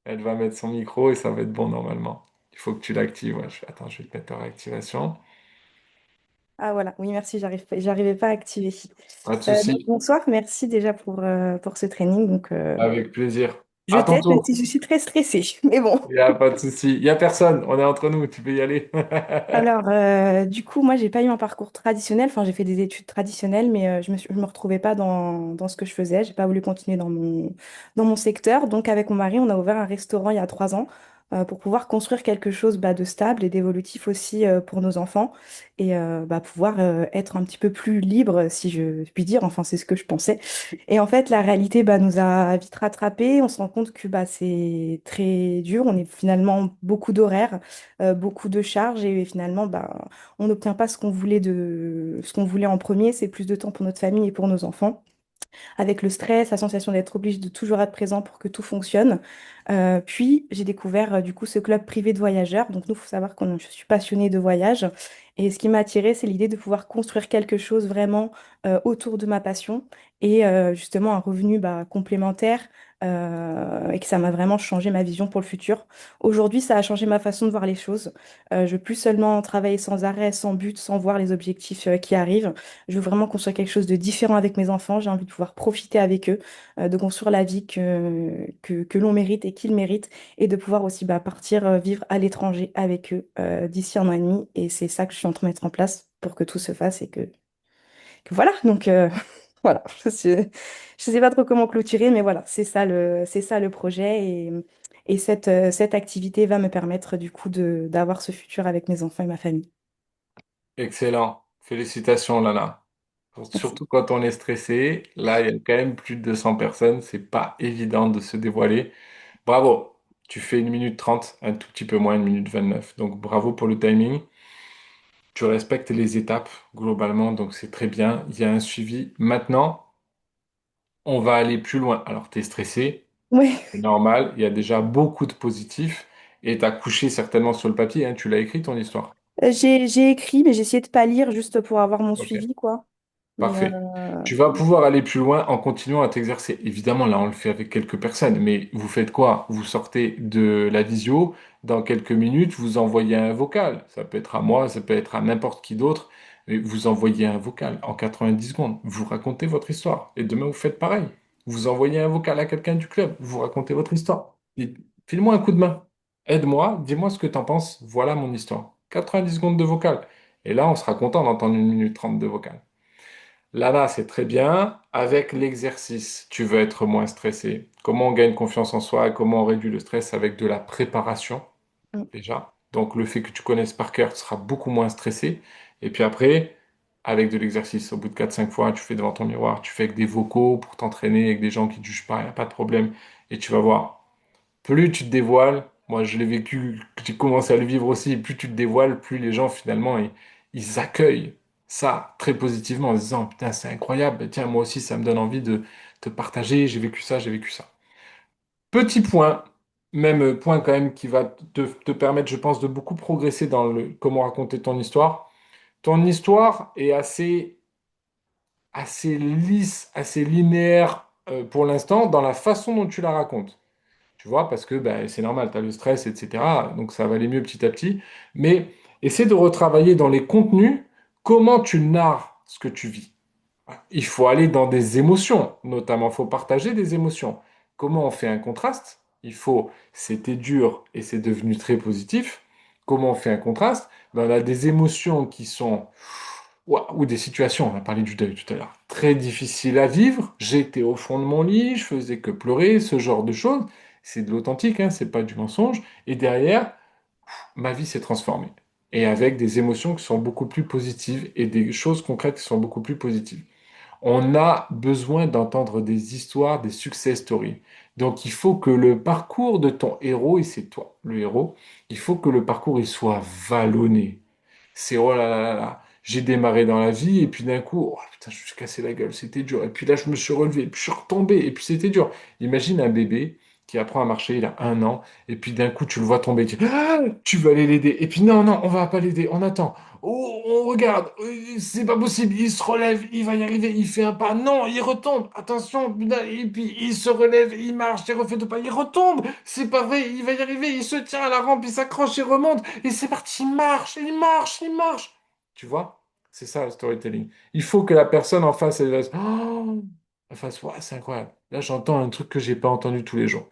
Elle va mettre son micro et ça va être bon normalement. Il faut que tu l'actives. Ouais, attends, je vais te mettre en réactivation. Ah voilà, oui, merci, j'arrivais pas à activer. Pas de Donc, souci. bonsoir, merci déjà pour ce training. Donc, Avec plaisir. je À ton t'aide même si tour. je suis très stressée. Mais bon. Il n'y a pas de souci. Il n'y a personne. On est entre nous. Tu peux y aller. Alors, du coup, moi, j'ai pas eu un parcours traditionnel. Enfin, j'ai fait des études traditionnelles, mais je me retrouvais pas dans ce que je faisais. J'ai pas voulu continuer dans mon secteur. Donc, avec mon mari, on a ouvert un restaurant il y a 3 ans pour pouvoir construire quelque chose bah, de stable et d'évolutif aussi pour nos enfants et bah, pouvoir être un petit peu plus libre, si je puis dire. Enfin, c'est ce que je pensais. Et en fait, la réalité bah, nous a vite rattrapés. On se rend compte que bah, c'est très dur. On est finalement beaucoup d'horaires, beaucoup de charges et finalement, bah, on n'obtient pas ce qu'on voulait en premier. C'est plus de temps pour notre famille et pour nos enfants avec le stress, la sensation d'être obligé de toujours être présent pour que tout fonctionne. Puis j'ai découvert du coup ce club privé de voyageurs. Donc nous, il faut savoir que je suis passionnée de voyage. Et ce qui m'a attirée, c'est l'idée de pouvoir construire quelque chose vraiment autour de ma passion et justement un revenu bah, complémentaire et que ça m'a vraiment changé ma vision pour le futur. Aujourd'hui, ça a changé ma façon de voir les choses. Je veux plus seulement travailler sans arrêt, sans but, sans voir les objectifs qui arrivent. Je veux vraiment construire quelque chose de différent avec mes enfants. J'ai envie de pouvoir profiter avec eux, de construire la vie que l'on mérite et qu'ils méritent, et de pouvoir aussi partir vivre à l'étranger avec eux d'ici 1 an et demi. Et c'est ça que je suis en train de mettre en place pour que tout se fasse et que voilà. Donc, voilà, je sais pas trop comment clôturer, mais voilà, c'est ça le projet et cette activité va me permettre du coup d'avoir ce futur avec mes enfants et ma famille. Excellent. Félicitations, Lana. Merci. Surtout quand on est stressé. Là, il y a quand même plus de 200 personnes. C'est pas évident de se dévoiler. Bravo. Tu fais 1 minute 30, un tout petit peu moins, 1 minute 29. Donc, bravo pour le timing. Tu respectes les étapes globalement, donc c'est très bien. Il y a un suivi. Maintenant, on va aller plus loin. Alors, tu es stressé, Ouais, c'est normal. Il y a déjà beaucoup de positifs. Et tu as couché certainement sur le papier, hein. Tu l'as écrit ton histoire. j'ai écrit, mais j'ai essayé de pas lire juste pour avoir mon Ok. suivi, quoi. Mais Parfait. Tu vas pouvoir aller plus loin en continuant à t'exercer. Évidemment, là, on le fait avec quelques personnes, mais vous faites quoi? Vous sortez de la visio, dans quelques minutes, vous envoyez un vocal. Ça peut être à moi, ça peut être à n'importe qui d'autre, mais vous envoyez un vocal en 90 secondes. Vous racontez votre histoire. Et demain, vous faites pareil. Vous envoyez un vocal à quelqu'un du club, vous racontez votre histoire. Dites, file-moi un coup de main. Aide-moi, dis-moi ce que tu en penses. Voilà mon histoire. 90 secondes de vocal. Et là, on sera content d'entendre 1 minute 30 de vocal. Là, c'est très bien. Avec l'exercice, tu veux être moins stressé. Comment on gagne confiance en soi et comment on réduit le stress avec de la préparation, euh, déjà. Donc, le fait que tu connaisses par cœur, tu seras beaucoup moins stressé. Et puis après, avec de l'exercice, au bout de 4 5 fois, tu fais devant ton miroir, tu fais avec des vocaux pour t'entraîner, avec des gens qui ne te jugent pas, il n'y a pas de problème. Et tu vas voir, plus tu te dévoiles, moi je l'ai vécu, j'ai commencé à le vivre aussi, plus tu te dévoiles, plus les gens finalement ils accueillent ça très positivement en se disant putain c'est incroyable, tiens moi aussi ça me donne envie de te partager, j'ai vécu ça, j'ai vécu ça. Petit point, même point quand même qui va te permettre je pense de beaucoup progresser dans le comment raconter ton histoire. Ton histoire est assez lisse, assez linéaire pour l'instant dans la façon dont tu la racontes. Tu vois, parce que ben, c'est normal, tu as le stress, etc. Donc ça va aller mieux petit à petit. Mais essaie de retravailler dans les contenus comment tu narres ce que tu vis. Il faut aller dans des émotions, notamment, il faut partager des émotions. Comment on fait un contraste? Il faut, c'était dur et c'est devenu très positif. Comment on fait un contraste? Ben, on a des émotions qui sont ouah, ou des situations, on a parlé du deuil tout à l'heure, très difficiles à vivre. J'étais au fond de mon lit, je faisais que pleurer, ce genre de choses. C'est de l'authentique, hein, c'est pas du mensonge. Et derrière, ma vie s'est transformée. Et avec des émotions qui sont beaucoup plus positives et des choses concrètes qui sont beaucoup plus positives. On a besoin d'entendre des histoires, des success stories. Donc il faut que le parcours de ton héros, et c'est toi le héros, il faut que le parcours il soit vallonné. C'est oh là là là là. J'ai démarré dans la vie et puis d'un coup, oh putain, je me suis cassé la gueule, c'était dur. Et puis là, je me suis relevé, et puis je suis retombé, et puis c'était dur. Imagine un bébé qui apprend à marcher, il a 1 an, et puis d'un coup, tu le vois tomber, tu veux aller l'aider. Et puis non, non, on va pas l'aider, on attend. Oh, on regarde, c'est pas possible, il se relève, il va y arriver, il fait un pas, non, il retombe, attention, putain, et puis il se relève, il marche, il refait 2 pas, il retombe, c'est pas vrai, il va y arriver, il se tient à la rampe, il s'accroche, il remonte, et c'est parti, il marche, il marche, il marche. Tu vois? C'est ça le storytelling. Il faut que la personne en face, elle fasse, ouais, c'est incroyable. Là, j'entends un truc que j'ai pas entendu tous les jours.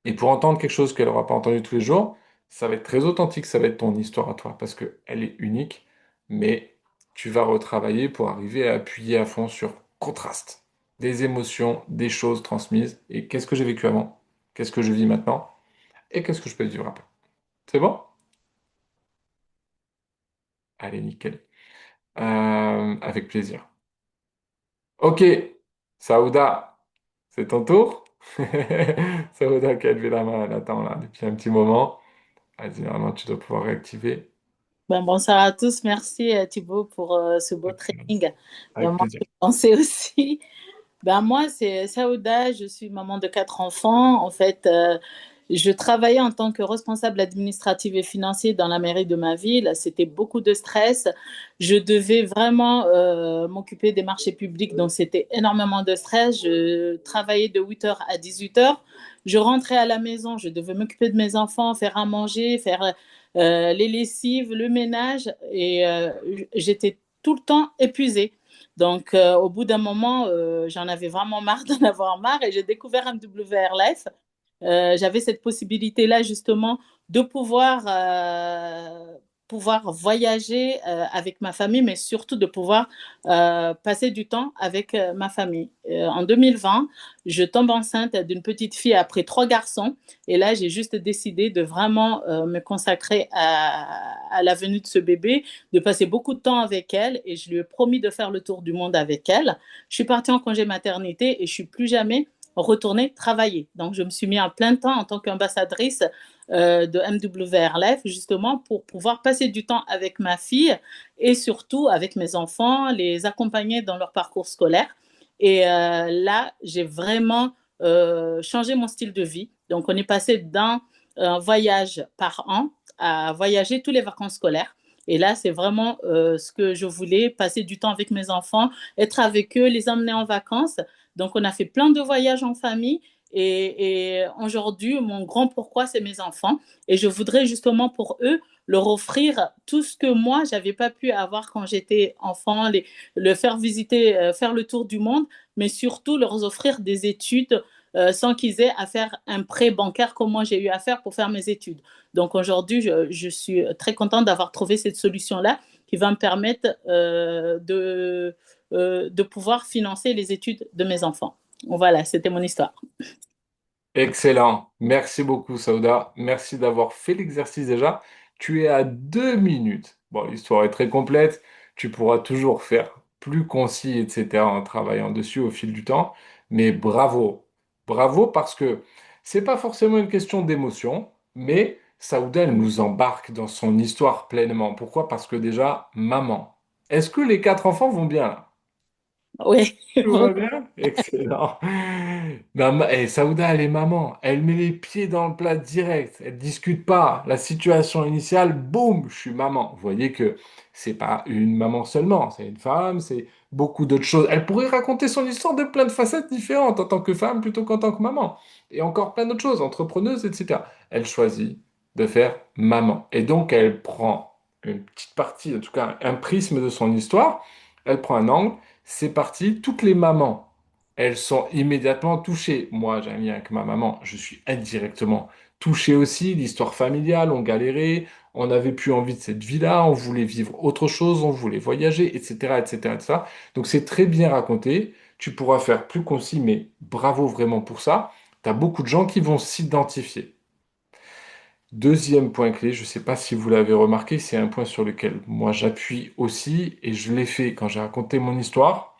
Et pour entendre quelque chose qu'elle n'aura pas entendu tous les jours, ça va être très authentique, ça va être ton histoire à toi, parce qu'elle est unique, mais tu vas retravailler pour arriver à appuyer à fond sur contraste, des émotions, des choses transmises, et qu'est-ce que j'ai vécu avant, qu'est-ce que je vis maintenant, et qu'est-ce que je peux vivre après. C'est bon? Allez, nickel. Avec plaisir. Ok, Saouda, c'est ton tour. Saouda qui a levé la main, elle attend là depuis un petit moment. Vas-y, normalement, tu dois pouvoir réactiver. Ben, bonsoir à tous. Merci Thibaut pour ce beau Excellent. training. Avec Vraiment, plaisir. je pensais aussi. Ben, moi, c'est Saouda. Je suis maman de 4 enfants. En fait, Je travaillais en tant que responsable administratif et financier dans la mairie de ma ville. C'était beaucoup de stress. Je devais vraiment m'occuper des marchés publics, donc c'était énormément de stress. Je travaillais de 8 heures à 18 heures. Je rentrais à la maison, je devais m'occuper de mes enfants, faire à manger, faire les lessives, le ménage, et j'étais tout le temps épuisée. Donc, au bout d'un moment, j'en avais vraiment marre d'en avoir marre et j'ai découvert MWR Life. J'avais cette possibilité-là justement de pouvoir voyager avec ma famille, mais surtout de pouvoir passer du temps avec ma famille. En 2020, je tombe enceinte d'une petite fille après 3 garçons, et là, j'ai juste décidé de vraiment me consacrer à la venue de ce bébé, de passer beaucoup de temps avec elle, et je lui ai promis de faire le tour du monde avec elle. Je suis partie en congé maternité et je suis plus jamais retourner travailler. Donc, je me suis mis en plein temps en tant qu'ambassadrice de MWR Life, justement pour pouvoir passer du temps avec ma fille et surtout avec mes enfants, les accompagner dans leur parcours scolaire. Et là, j'ai vraiment changé mon style de vie. Donc, on est passé d'un voyage par an à voyager tous les vacances scolaires. Et là, c'est vraiment ce que je voulais, passer du temps avec mes enfants, être avec eux, les emmener en vacances. Donc, on a fait plein de voyages en famille. Et aujourd'hui, mon grand pourquoi, c'est mes enfants. Et je voudrais justement pour eux leur offrir tout ce que moi, j'avais pas pu avoir quand j'étais enfant, le faire visiter, faire le tour du monde, mais surtout leur offrir des études sans qu'ils aient à faire un prêt bancaire comme moi j'ai eu à faire pour faire mes études. Donc aujourd'hui, je suis très contente d'avoir trouvé cette solution-là qui va me permettre de pouvoir financer les études de mes enfants. Voilà, c'était mon histoire. Excellent. Merci beaucoup, Saouda. Merci d'avoir fait l'exercice déjà. Tu es à 2 minutes. Bon, l'histoire est très complète. Tu pourras toujours faire plus concis, etc., en travaillant dessus au fil du temps. Mais bravo. Bravo parce que c'est pas forcément une question d'émotion, mais Saouda, elle nous embarque dans son histoire pleinement. Pourquoi? Parce que déjà, maman. Est-ce que les 4 enfants vont bien là? Oui, Tout va bien? Excellent. Saouda, elle est maman. Elle met les pieds dans le plat direct. Elle discute pas. La situation initiale, boum, je suis maman. Vous voyez que c'est pas une maman seulement. C'est une femme, c'est beaucoup d'autres choses. Elle pourrait raconter son histoire de plein de facettes différentes en tant que femme plutôt qu'en tant que maman. Et encore plein d'autres choses, entrepreneuse, etc. Elle choisit de faire maman. Et donc, elle prend une petite partie, en tout cas un prisme de son histoire. Elle prend un angle. C'est parti, toutes les mamans, elles sont immédiatement touchées. Moi, j'ai un lien avec ma maman, je suis indirectement touché aussi. L'histoire familiale, on galérait, on n'avait plus envie de cette vie-là, on voulait vivre autre chose, on voulait voyager, etc., etc., etc. Donc c'est très bien raconté. Tu pourras faire plus concis, mais bravo vraiment pour ça. Tu as beaucoup de gens qui vont s'identifier. Deuxième point clé, je ne sais pas si vous l'avez remarqué, c'est un point sur lequel moi j'appuie aussi, et je l'ai fait quand j'ai raconté mon histoire.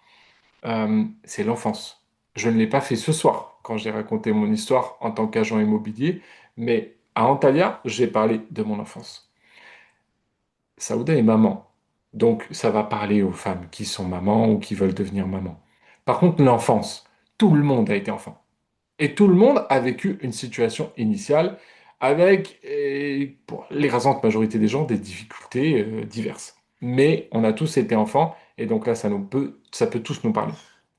C'est l'enfance. Je ne l'ai pas fait ce soir quand j'ai raconté mon histoire en tant qu'agent immobilier, mais à Antalya, j'ai parlé de mon enfance. Saouda est maman, donc ça va parler aux femmes qui sont mamans ou qui veulent devenir maman. Par contre, l'enfance, tout le monde a été enfant. Et tout le monde a vécu une situation initiale avec, pour l'écrasante majorité des gens, des difficultés diverses. Mais on a tous été enfants, et donc là, ça peut tous nous parler.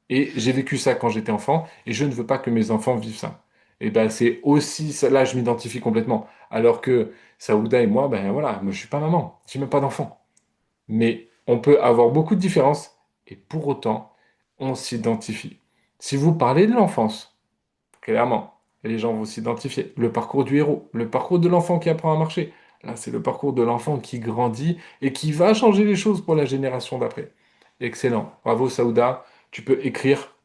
Et j'ai vécu ça quand j'étais enfant, et je ne veux pas que mes enfants vivent ça. Et ben c'est aussi ça, là, je m'identifie complètement. Alors que Saouda et moi, ben voilà, moi je suis pas maman, j'ai même pas d'enfant. Mais on peut avoir beaucoup de différences, et pour autant, on s'identifie. Si vous parlez de l'enfance, clairement, les gens vont s'identifier. Le parcours du héros, le parcours de l'enfant qui apprend à marcher. Là, c'est le parcours de l'enfant qui grandit et qui va changer les choses pour la génération d'après. Excellent. Bravo, Saouda. Tu peux écrire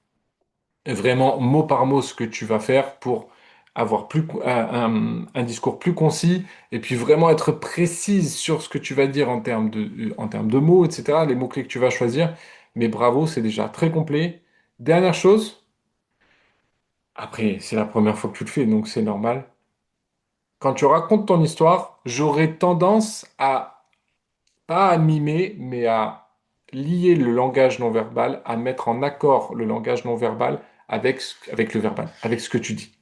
vraiment mot par mot ce que tu vas faire pour avoir un discours plus concis et puis vraiment être précise sur ce que tu vas dire en termes de mots, etc., les mots-clés que tu vas choisir. Mais bravo, c'est déjà très complet. Dernière chose, après, c'est la première fois que tu le fais, donc c'est normal. Quand tu racontes ton histoire, j'aurais tendance à, pas à mimer, mais à lier le langage non verbal, à mettre en accord le langage non verbal avec le verbal, avec ce que tu dis.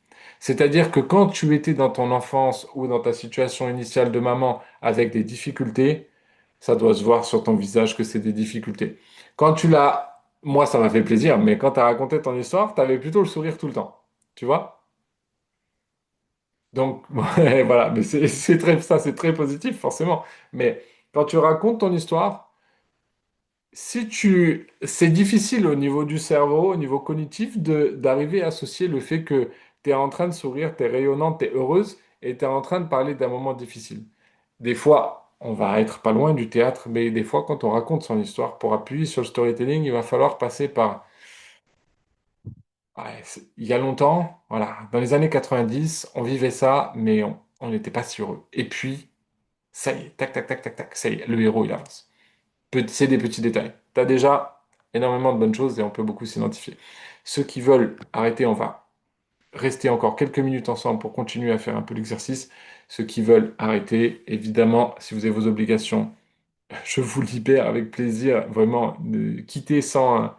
C'est-à-dire que quand tu étais dans ton enfance ou dans ta situation initiale de maman avec des difficultés, ça doit se voir sur ton visage que c'est des difficultés. Quand tu l'as, moi ça m'a fait plaisir, mais quand tu as raconté ton histoire, tu avais plutôt le sourire tout le temps. Tu vois? Donc, ouais, voilà, mais ça, c'est très positif, forcément. Mais quand tu racontes ton histoire, c'est difficile au niveau du cerveau, au niveau cognitif, d'arriver à associer le fait que tu es en train de sourire, tu es rayonnante, tu es heureuse et tu es en train de parler d'un moment difficile. Des fois, on va être pas loin du théâtre, mais des fois, quand on raconte son histoire, pour appuyer sur le storytelling, il va falloir passer par. Ouais, il y a longtemps, voilà, dans les années 90, on vivait ça, mais on n'était pas si heureux. Et puis, ça y est, tac, tac, tac, tac, tac, ça y est, le héros, il avance. C'est des petits détails. Tu as déjà énormément de bonnes choses et on peut beaucoup s'identifier. Ceux qui veulent arrêter, on va rester encore quelques minutes ensemble pour continuer à faire un peu l'exercice. Ceux qui veulent arrêter, évidemment, si vous avez vos obligations, je vous libère avec plaisir. Vraiment, quittez sans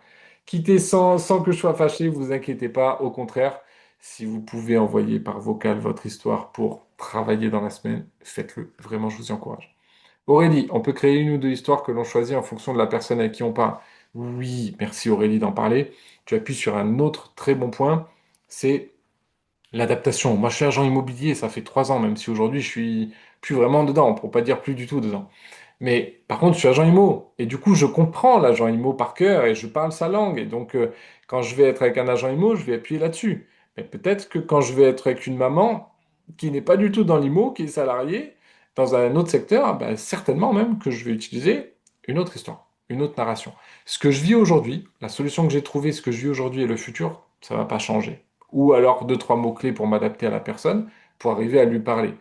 que je sois fâché, vous inquiétez pas. Au contraire, si vous pouvez envoyer par vocal votre histoire pour travailler dans la semaine, faites-le. Vraiment, je vous y encourage. Aurélie, on peut créer une ou deux histoires que l'on choisit en fonction de la personne avec qui on parle. Oui, merci Aurélie d'en parler. Tu appuies sur un autre très bon point, c'est l'adaptation. Moi, je suis agent immobilier, ça fait 3 ans, même si aujourd'hui je suis plus vraiment dedans, pour pas dire plus du tout dedans. Mais par contre, je suis agent IMO. Et du coup, je comprends l'agent IMO par cœur et je parle sa langue. Et donc, quand je vais être avec un agent IMO, je vais appuyer là-dessus. Mais peut-être que quand je vais être avec une maman qui n'est pas du tout dans l'IMO, qui est salariée, dans un autre secteur, ben, certainement même que je vais utiliser une autre histoire, une autre narration. Ce que je vis aujourd'hui, la solution que j'ai trouvée, ce que je vis aujourd'hui et le futur, ça va pas changer. Ou alors deux, trois mots-clés pour m'adapter à la personne, pour arriver à lui parler.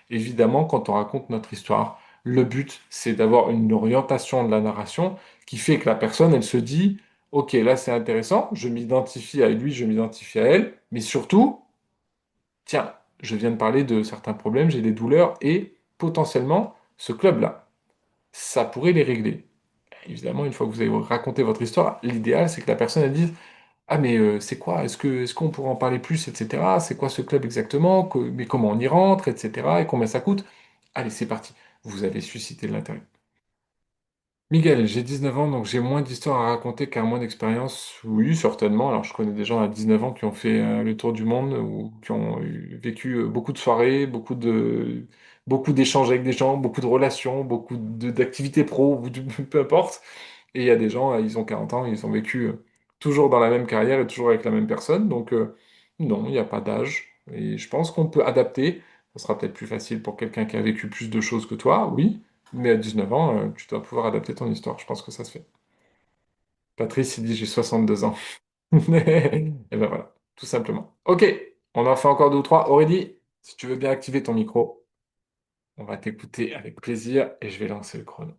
Évidemment, quand on raconte notre histoire, le but, c'est d'avoir une orientation de la narration qui fait que la personne, elle se dit, OK, là c'est intéressant, je m'identifie à lui, je m'identifie à elle, mais surtout, tiens, je viens de parler de certains problèmes, j'ai des douleurs et potentiellement, ce club-là, ça pourrait les régler. Évidemment, une fois que vous avez raconté votre histoire, l'idéal, c'est que la personne, elle dise, ah mais c'est quoi? Est-ce qu'on pourrait en parler plus, etc. C'est quoi ce club exactement? Mais comment on y rentre, etc. Et combien ça coûte? Allez, c'est parti. Vous avez suscité de l'intérêt. Miguel, j'ai 19 ans, donc j'ai moins d'histoires à raconter car moins d'expérience. Oui, certainement. Alors, je connais des gens à 19 ans qui ont fait le tour du monde ou qui ont vécu beaucoup de soirées, beaucoup d'échanges avec des gens, beaucoup de relations, d'activités pro, peu importe. Et il y a des gens, ils ont 40 ans, ils ont vécu toujours dans la même carrière et toujours avec la même personne. Donc, non, il n'y a pas d'âge. Et je pense qu'on peut adapter. Ça sera peut-être plus facile pour quelqu'un qui a vécu plus de choses que toi, oui. Mais à 19 ans, tu dois pouvoir adapter ton histoire. Je pense que ça se fait. Patrice, il dit j'ai 62 ans. Et ben voilà, tout simplement. Ok, on en fait encore deux ou trois. Aurélie, si tu veux bien activer ton micro, on va t'écouter avec plaisir et je vais lancer le chrono.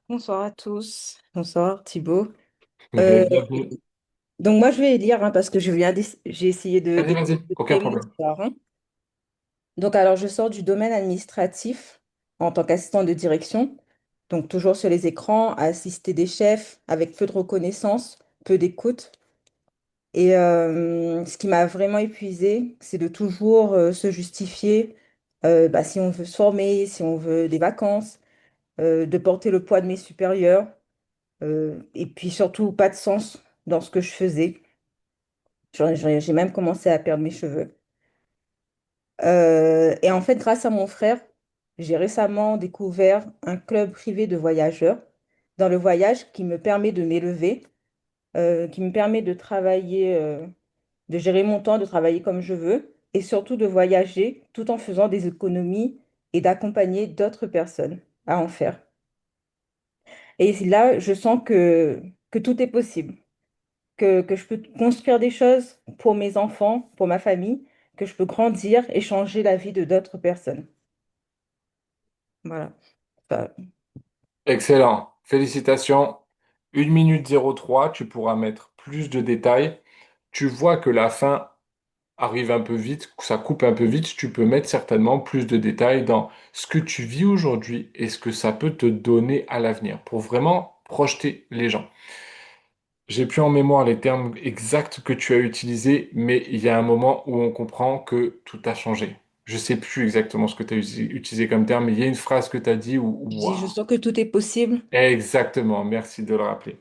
Bonsoir à tous. Bonsoir Thibaut. Euh, Bienvenue. donc moi je vais lire hein, parce que j'ai essayé Vas-y, d'écrire vas-y, de aucun créer mon problème. histoire. Hein. Donc alors je sors du domaine administratif en tant qu'assistant de direction. Donc toujours sur les écrans, à assister des chefs avec peu de reconnaissance, peu d'écoute. Et ce qui m'a vraiment épuisée, c'est de toujours se justifier bah, si on veut se former, si on veut des vacances, de porter le poids de mes supérieurs. Et puis surtout, pas de sens dans ce que je faisais. J'ai même commencé à perdre mes cheveux. Et en fait, grâce à mon frère, j'ai récemment découvert un club privé de voyageurs dans le voyage qui me permet de m'élever, qui me permet de travailler, de gérer mon temps, de travailler comme je veux et surtout de voyager tout en faisant des économies et d'accompagner d'autres personnes à en faire. Et là, je sens que tout est possible. Que je peux construire des choses pour mes enfants, pour ma famille, que je peux grandir et changer la vie de d'autres personnes. Voilà. Ça- Excellent. Félicitations. 1 minute 03, tu pourras mettre plus de détails. Tu vois que la fin arrive un peu vite, que ça coupe un peu vite. Tu peux mettre certainement plus de détails dans ce que tu vis aujourd'hui et ce que ça peut te donner à l'avenir pour vraiment projeter les gens. J'ai plus en mémoire les termes exacts que tu as utilisés, mais il y a un moment où on comprend que tout a changé. Je sais plus exactement ce que tu as utilisé comme terme, mais il y a une phrase que tu as dit où, Je dis, je waouh. sens que tout est possible. Exactement, merci de le rappeler.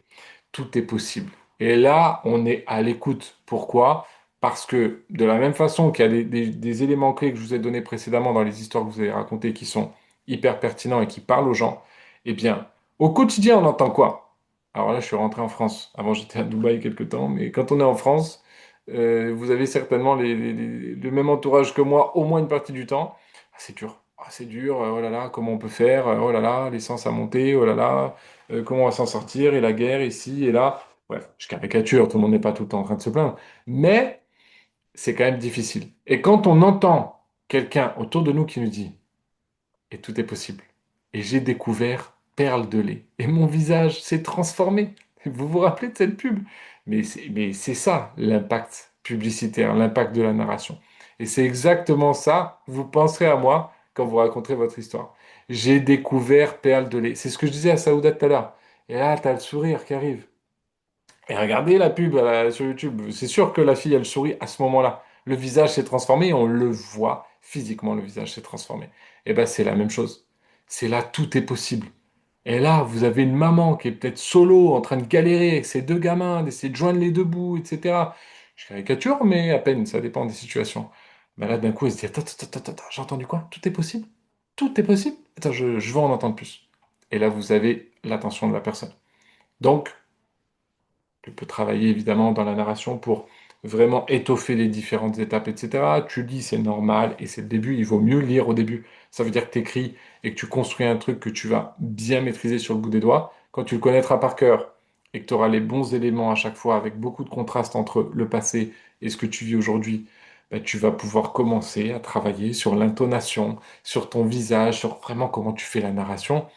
Tout est possible. Et là, on est à l'écoute. Pourquoi? Parce que de la même façon qu'il y a des éléments clés que je vous ai donnés précédemment dans les histoires que vous avez racontées qui sont hyper pertinents et qui parlent aux gens, eh bien, au quotidien, on entend quoi? Alors là, je suis rentré en France. Avant, j'étais à Dubaï quelque temps, mais quand on est en France, vous avez certainement le même entourage que moi, au moins une partie du temps. Ah, c'est dur. Ah, c'est dur, oh là là, comment on peut faire? Oh là là, l'essence a monté, oh là là, comment on va s'en sortir? Et la guerre ici et là. Bref, je caricature, tout le monde n'est pas tout le temps en train de se plaindre. Mais c'est quand même difficile. Et quand on entend quelqu'un autour de nous qui nous dit, et tout est possible, et j'ai découvert perle de lait, et mon visage s'est transformé. Vous vous rappelez de cette pub? Mais c'est ça, l'impact publicitaire, l'impact de la narration. Et c'est exactement ça, vous penserez à moi quand vous raconterez votre histoire. J'ai découvert perle de lait. C'est ce que je disais à Saouda tout à l'heure. Et là, tu as le sourire qui arrive. Et regardez la pub sur YouTube. C'est sûr que la fille, elle sourit à ce moment-là. Le visage s'est transformé et on le voit physiquement, le visage s'est transformé. Et ben, c'est la même chose. C'est là, tout est possible. Et là, vous avez une maman qui est peut-être solo, en train de galérer avec ses deux gamins, d'essayer de joindre les deux bouts, etc. Je caricature, mais à peine, ça dépend des situations. Ben là, d'un coup, elle se dit, attends, attends, attends, attends, j'ai entendu quoi? Tout est possible? Tout est possible? Attends, je veux en entendre plus. Et là, vous avez l'attention de la personne. Donc, tu peux travailler évidemment dans la narration pour vraiment étoffer les différentes étapes, etc. Tu lis, c'est normal, et c'est le début, il vaut mieux lire au début. Ça veut dire que tu écris et que tu construis un truc que tu vas bien maîtriser sur le bout des doigts. Quand tu le connaîtras par cœur et que tu auras les bons éléments à chaque fois, avec beaucoup de contraste entre le passé et ce que tu vis aujourd'hui, ben, tu vas pouvoir commencer à travailler sur l'intonation, sur ton visage, sur vraiment comment tu fais la narration.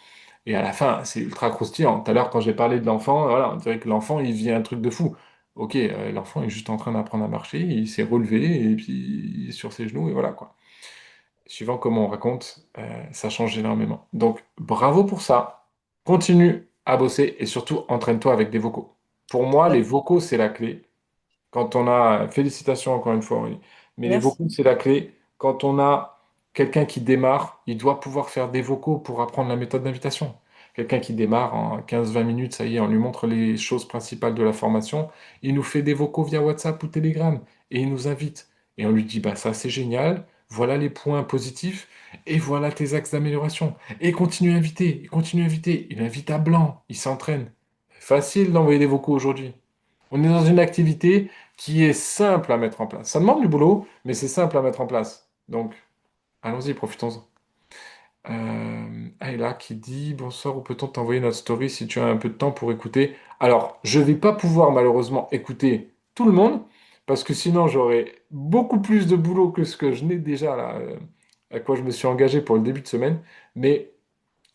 Et à la fin, c'est ultra croustillant. Tout à l'heure, quand j'ai parlé de l'enfant, voilà, on dirait que l'enfant, il vit un truc de fou. Ok, l'enfant est juste en train d'apprendre à marcher, il s'est relevé, et puis il est sur ses genoux, et voilà, quoi. Suivant comment on raconte, ça change énormément. Donc, bravo pour ça. Continue à bosser, et surtout, entraîne-toi avec des vocaux. Pour moi, les D'ac- vocaux, c'est la clé. Quand on a, félicitations encore une fois, oui. Mais les vocaux, Merci. c'est la clé. Quand on a quelqu'un qui démarre, il doit pouvoir faire des vocaux pour apprendre la méthode d'invitation. Quelqu'un qui démarre en 15-20 minutes, ça y est, on lui montre les choses principales de la formation. Il nous fait des vocaux via WhatsApp ou Telegram et il nous invite. Et on lui dit, bah ça c'est génial, voilà les points positifs et voilà tes axes d'amélioration. Et continue à inviter, il continue à inviter. Il invite à blanc, il s'entraîne. Facile d'envoyer des vocaux aujourd'hui. On est dans une activité qui est simple à mettre en place. Ça demande du boulot, mais c'est simple à mettre en place. Donc, allons-y, profitons-en. Ayla qui dit bonsoir, où peut-on t'envoyer notre story si tu as un peu de temps pour écouter? Alors, je ne vais pas pouvoir malheureusement écouter tout le monde, parce que sinon j'aurais beaucoup plus de boulot que ce que je n'ai déjà là, à quoi je me suis engagé pour le début de semaine. Mais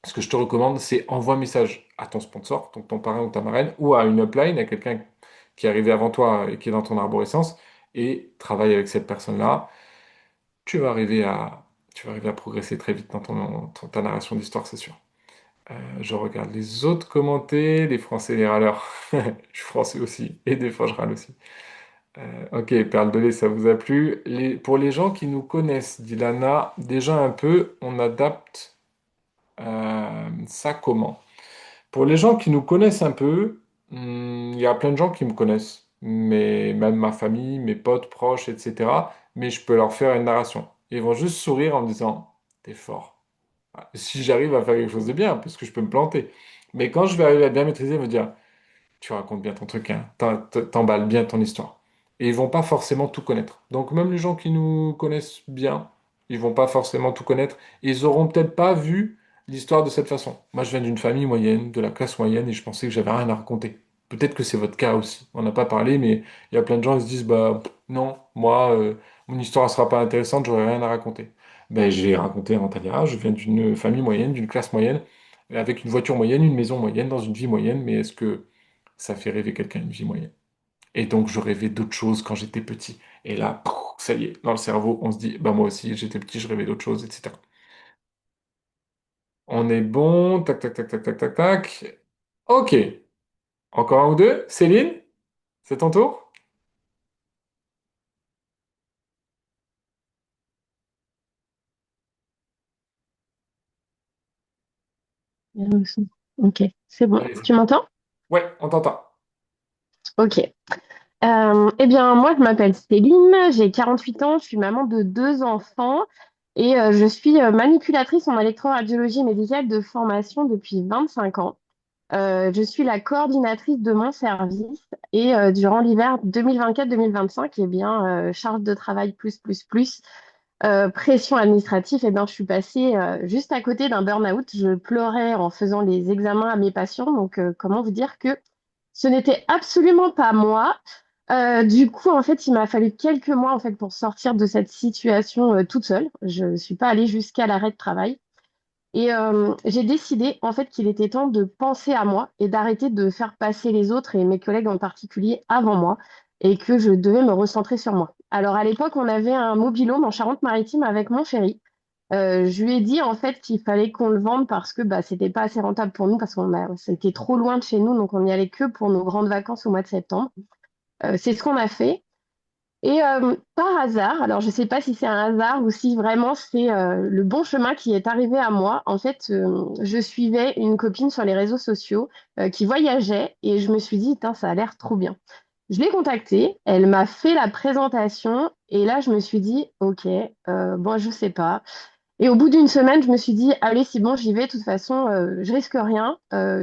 ce que je te recommande, c'est envoie un message à ton sponsor, donc ton parrain ou ta marraine, ou à une upline, à quelqu'un qui est arrivé avant toi et qui est dans ton arborescence, et travaille avec cette personne-là. Tu vas arriver à, tu vas arriver à progresser très vite dans ta narration d'histoire, c'est sûr. Je regarde les autres commenter, les Français, les râleurs. Je suis français aussi, et des fois je râle aussi. Ok, Perle de lait, ça vous a plu. Pour les gens qui nous connaissent, dit Lana, déjà un peu, on adapte ça comment? Pour les gens qui nous connaissent un peu, il y a plein de gens qui me connaissent, mais même ma famille, mes potes proches, etc. Mais je peux leur faire une narration. Ils vont juste sourire en me disant, t'es fort. Si j'arrive à faire quelque chose de bien, parce que je peux me planter. Mais quand je vais arriver à bien maîtriser, me dire, tu racontes bien ton truc, hein, t'emballes bien ton histoire. Et ils vont pas forcément tout connaître. Donc même les gens qui nous connaissent bien, ils vont pas forcément tout connaître. Ils auront peut-être pas vu l'histoire de cette façon. Moi, je viens d'une famille moyenne, de la classe moyenne, et je pensais que j'avais rien à raconter. Peut-être que c'est votre cas aussi. On n'a pas parlé, mais il y a plein de gens qui se disent, bah non, moi, mon histoire ne sera pas intéressante, j'aurai rien à raconter. Ben, j'ai raconté en Talia, je viens d'une famille moyenne, d'une classe moyenne, avec une voiture moyenne, une maison moyenne, dans une vie moyenne, mais est-ce que ça fait rêver quelqu'un une vie moyenne? Et donc, je rêvais d'autres choses quand j'étais petit. Et là, pouf, ça y est, dans le cerveau, on se dit, bah moi aussi, j'étais petit, je rêvais d'autres choses, etc. On est bon, tac, tac, tac, tac, tac, tac, tac. Ok, encore un ou deux. Céline? C'est ton tour? Ok, c'est bon. Allez, Tu m'entends? ouais, on t'entend. Ok. Eh bien, moi, je m'appelle Céline, j'ai 48 ans, je suis maman de deux enfants et je suis manipulatrice en électroradiologie médicale de formation depuis 25 ans. Je suis la coordinatrice de mon service et durant l'hiver 2024-2025, eh bien, charge de travail plus, pression administrative, eh bien, je suis passée juste à côté d'un burn-out. Je pleurais en faisant les examens à mes patients. Donc, comment vous dire que ce n'était absolument pas moi. Du coup, en fait, il m'a fallu quelques mois en fait pour sortir de cette situation toute seule. Je ne suis pas allée jusqu'à l'arrêt de travail. Et j'ai décidé en fait qu'il était temps de penser à moi et d'arrêter de faire passer les autres et mes collègues en particulier avant moi et que je devais me recentrer sur moi. Alors à l'époque, on avait un mobil-home en Charente-Maritime avec mon chéri. Je lui ai dit en fait qu'il fallait qu'on le vende parce que bah, c'était pas assez rentable pour nous parce c'était trop loin de chez nous, donc on n'y allait que pour nos grandes vacances au mois de septembre. C'est ce qu'on a fait. Et par hasard, alors je ne sais pas si c'est un hasard ou si vraiment c'est le bon chemin qui est arrivé à moi. En fait, je suivais une copine sur les réseaux sociaux qui voyageait et je me suis dit, Tain, ça a l'air trop bien. Je l'ai contactée, elle m'a fait la présentation et là, je me suis dit, ok, bon, je sais pas. Et au bout d'une semaine, je me suis dit, allez, c'est bon, j'y vais. De toute façon, je risque rien.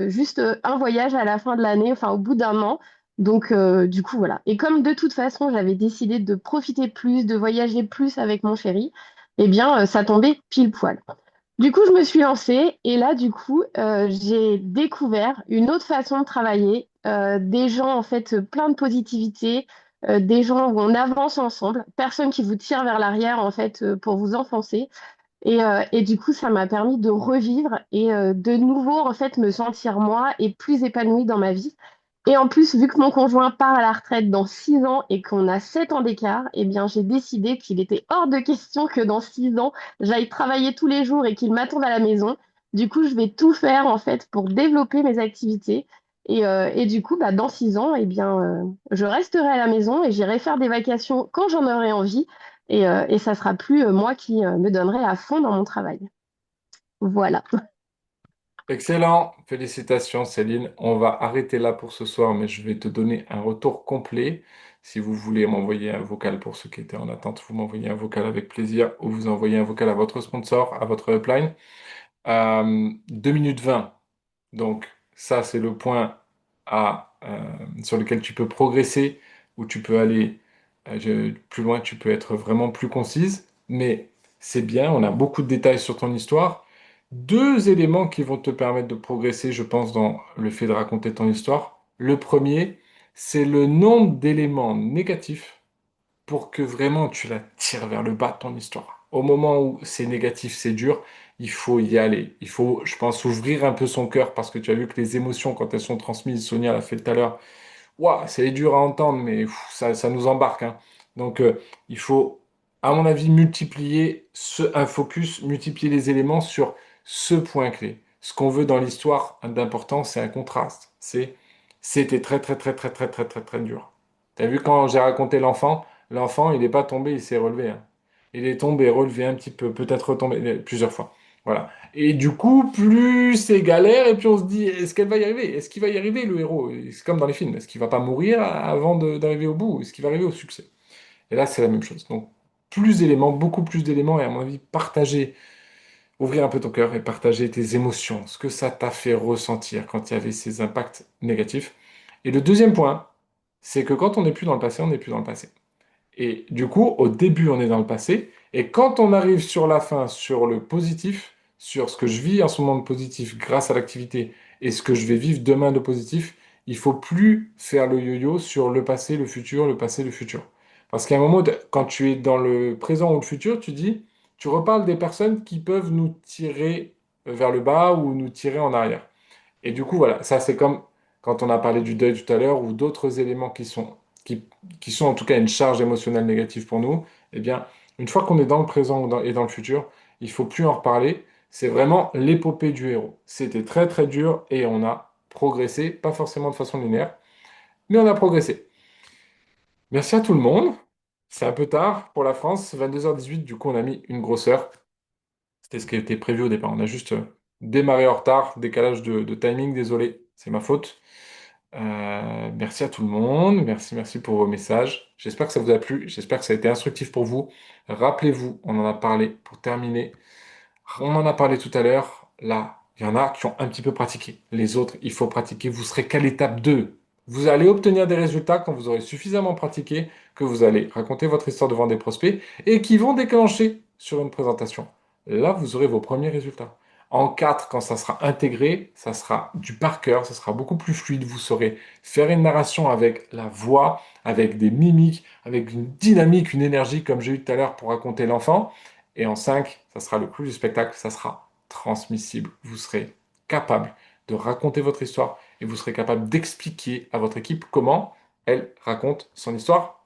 Juste un voyage à la fin de l'année, enfin au bout d'un an. Donc, du coup, voilà. Et comme de toute façon, j'avais décidé de profiter plus, de voyager plus avec mon chéri, eh bien, ça tombait pile poil. Du coup, je me suis lancée et là, du coup, j'ai découvert une autre façon de travailler, des gens, en fait, plein de positivité, des gens où on avance ensemble, personne qui vous tire vers l'arrière, en fait, pour vous enfoncer. Et du coup, ça m'a permis de revivre et de nouveau, en fait, me sentir moi et plus épanouie dans ma vie. Et en plus, vu que mon conjoint part à la retraite dans 6 ans et qu'on a 7 ans d'écart, eh bien, j'ai décidé qu'il était hors de question que dans 6 ans, j'aille travailler tous les jours et qu'il m'attende à la maison. Du coup, je vais tout faire, en fait, pour développer mes activités. Et du coup, bah, dans 6 ans, eh bien, je resterai à la maison et j'irai faire des vacations quand j'en aurai envie et ça sera plus moi qui me donnerai à fond dans mon travail. Voilà. Excellent, félicitations Céline. On va arrêter là pour ce soir, mais je vais te donner un retour complet. Si vous voulez m'envoyer un vocal pour ceux qui étaient en attente, vous m'envoyez un vocal avec plaisir ou vous envoyez un vocal à votre sponsor, à votre upline. 2 minutes 20. Donc ça, c'est le point sur lequel tu peux progresser, où tu peux aller plus loin, tu peux être vraiment plus concise. Mais c'est bien, on a beaucoup de détails sur ton histoire. Deux éléments qui vont te permettre de progresser, je pense, dans le fait de raconter ton histoire. Le premier, c'est le nombre d'éléments négatifs pour que vraiment tu la tires vers le bas, ton histoire. Au moment où c'est négatif, c'est dur, il faut y aller. Il faut, je pense, ouvrir un peu son cœur parce que tu as vu que les émotions, quand elles sont transmises, Sonia l'a fait tout à l'heure, ouah, c'est dur à entendre, mais ça nous embarque, hein. Donc, il faut, à mon avis, multiplier un focus, multiplier les éléments sur ce point clé. Ce qu'on veut dans l'histoire d'important, c'est un contraste. C'était très, très, très, très, très, très, très, très dur. T'as vu quand j'ai raconté l'enfant, il n'est pas tombé, il s'est relevé, hein. Il est tombé, relevé un petit peu, peut-être retombé plusieurs fois. Voilà. Et du coup, plus c'est galère, et puis on se dit, est-ce qu'elle va y arriver? Est-ce qu'il va y arriver, le héros? C'est comme dans les films, est-ce qu'il va pas mourir avant d'arriver au bout? Est-ce qu'il va arriver au succès? Et là, c'est la même chose. Donc, plus d'éléments, beaucoup plus d'éléments, et à mon avis, partager, ouvrir un peu ton cœur et partager tes émotions, ce que ça t'a fait ressentir quand il y avait ces impacts négatifs. Et le deuxième point, c'est que quand on n'est plus dans le passé, on n'est plus dans le passé. Et du coup, au début, on est dans le passé. Et quand on arrive sur la fin, sur le positif, sur ce que je vis en ce moment de positif grâce à l'activité et ce que je vais vivre demain de positif, il faut plus faire le yo-yo sur le passé, le futur, le passé, le futur. Parce qu'à un moment, quand tu es dans le présent ou le futur, tu dis, tu reparles des personnes qui peuvent nous tirer vers le bas ou nous tirer en arrière. Et du coup, voilà, ça c'est comme quand on a parlé du deuil tout à l'heure ou d'autres éléments qui, qui sont en tout cas une charge émotionnelle négative pour nous. Eh bien, une fois qu'on est dans le présent et dans le futur, il faut plus en reparler. C'est vraiment l'épopée du héros. C'était très très dur et on a progressé, pas forcément de façon linéaire, mais on a progressé. Merci à tout le monde. C'est un peu tard pour la France, 22h18, du coup on a mis une grosse heure. C'était ce qui était prévu au départ. On a juste démarré en retard, décalage de timing, désolé, c'est ma faute. Merci à tout le monde, merci pour vos messages. J'espère que ça vous a plu, j'espère que ça a été instructif pour vous. Rappelez-vous, on en a parlé pour terminer. On en a parlé tout à l'heure. Là, il y en a qui ont un petit peu pratiqué. Les autres, il faut pratiquer. Vous serez qu'à l'étape 2. Vous allez obtenir des résultats quand vous aurez suffisamment pratiqué, que vous allez raconter votre histoire devant des prospects et qui vont déclencher sur une présentation. Là, vous aurez vos premiers résultats. En 4, quand ça sera intégré, ça sera du par cœur, ça sera beaucoup plus fluide. Vous saurez faire une narration avec la voix, avec des mimiques, avec une dynamique, une énergie comme j'ai eu tout à l'heure pour raconter l'enfant. Et en 5, ça sera le clou du spectacle, ça sera transmissible. Vous serez capable de raconter votre histoire et vous serez capable d'expliquer à votre équipe comment elle raconte son histoire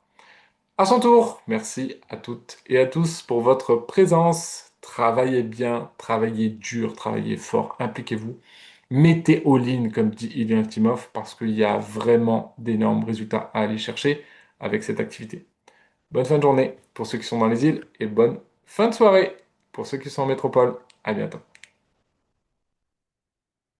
à son tour. Merci à toutes et à tous pour votre présence. Travaillez bien, travaillez dur, travaillez fort, impliquez-vous. Mettez all-in, comme dit Ilya Timov, parce qu'il y a vraiment d'énormes résultats à aller chercher avec cette activité. Bonne fin de journée pour ceux qui sont dans les îles et bonne fin de soirée pour ceux qui sont en métropole. À bientôt.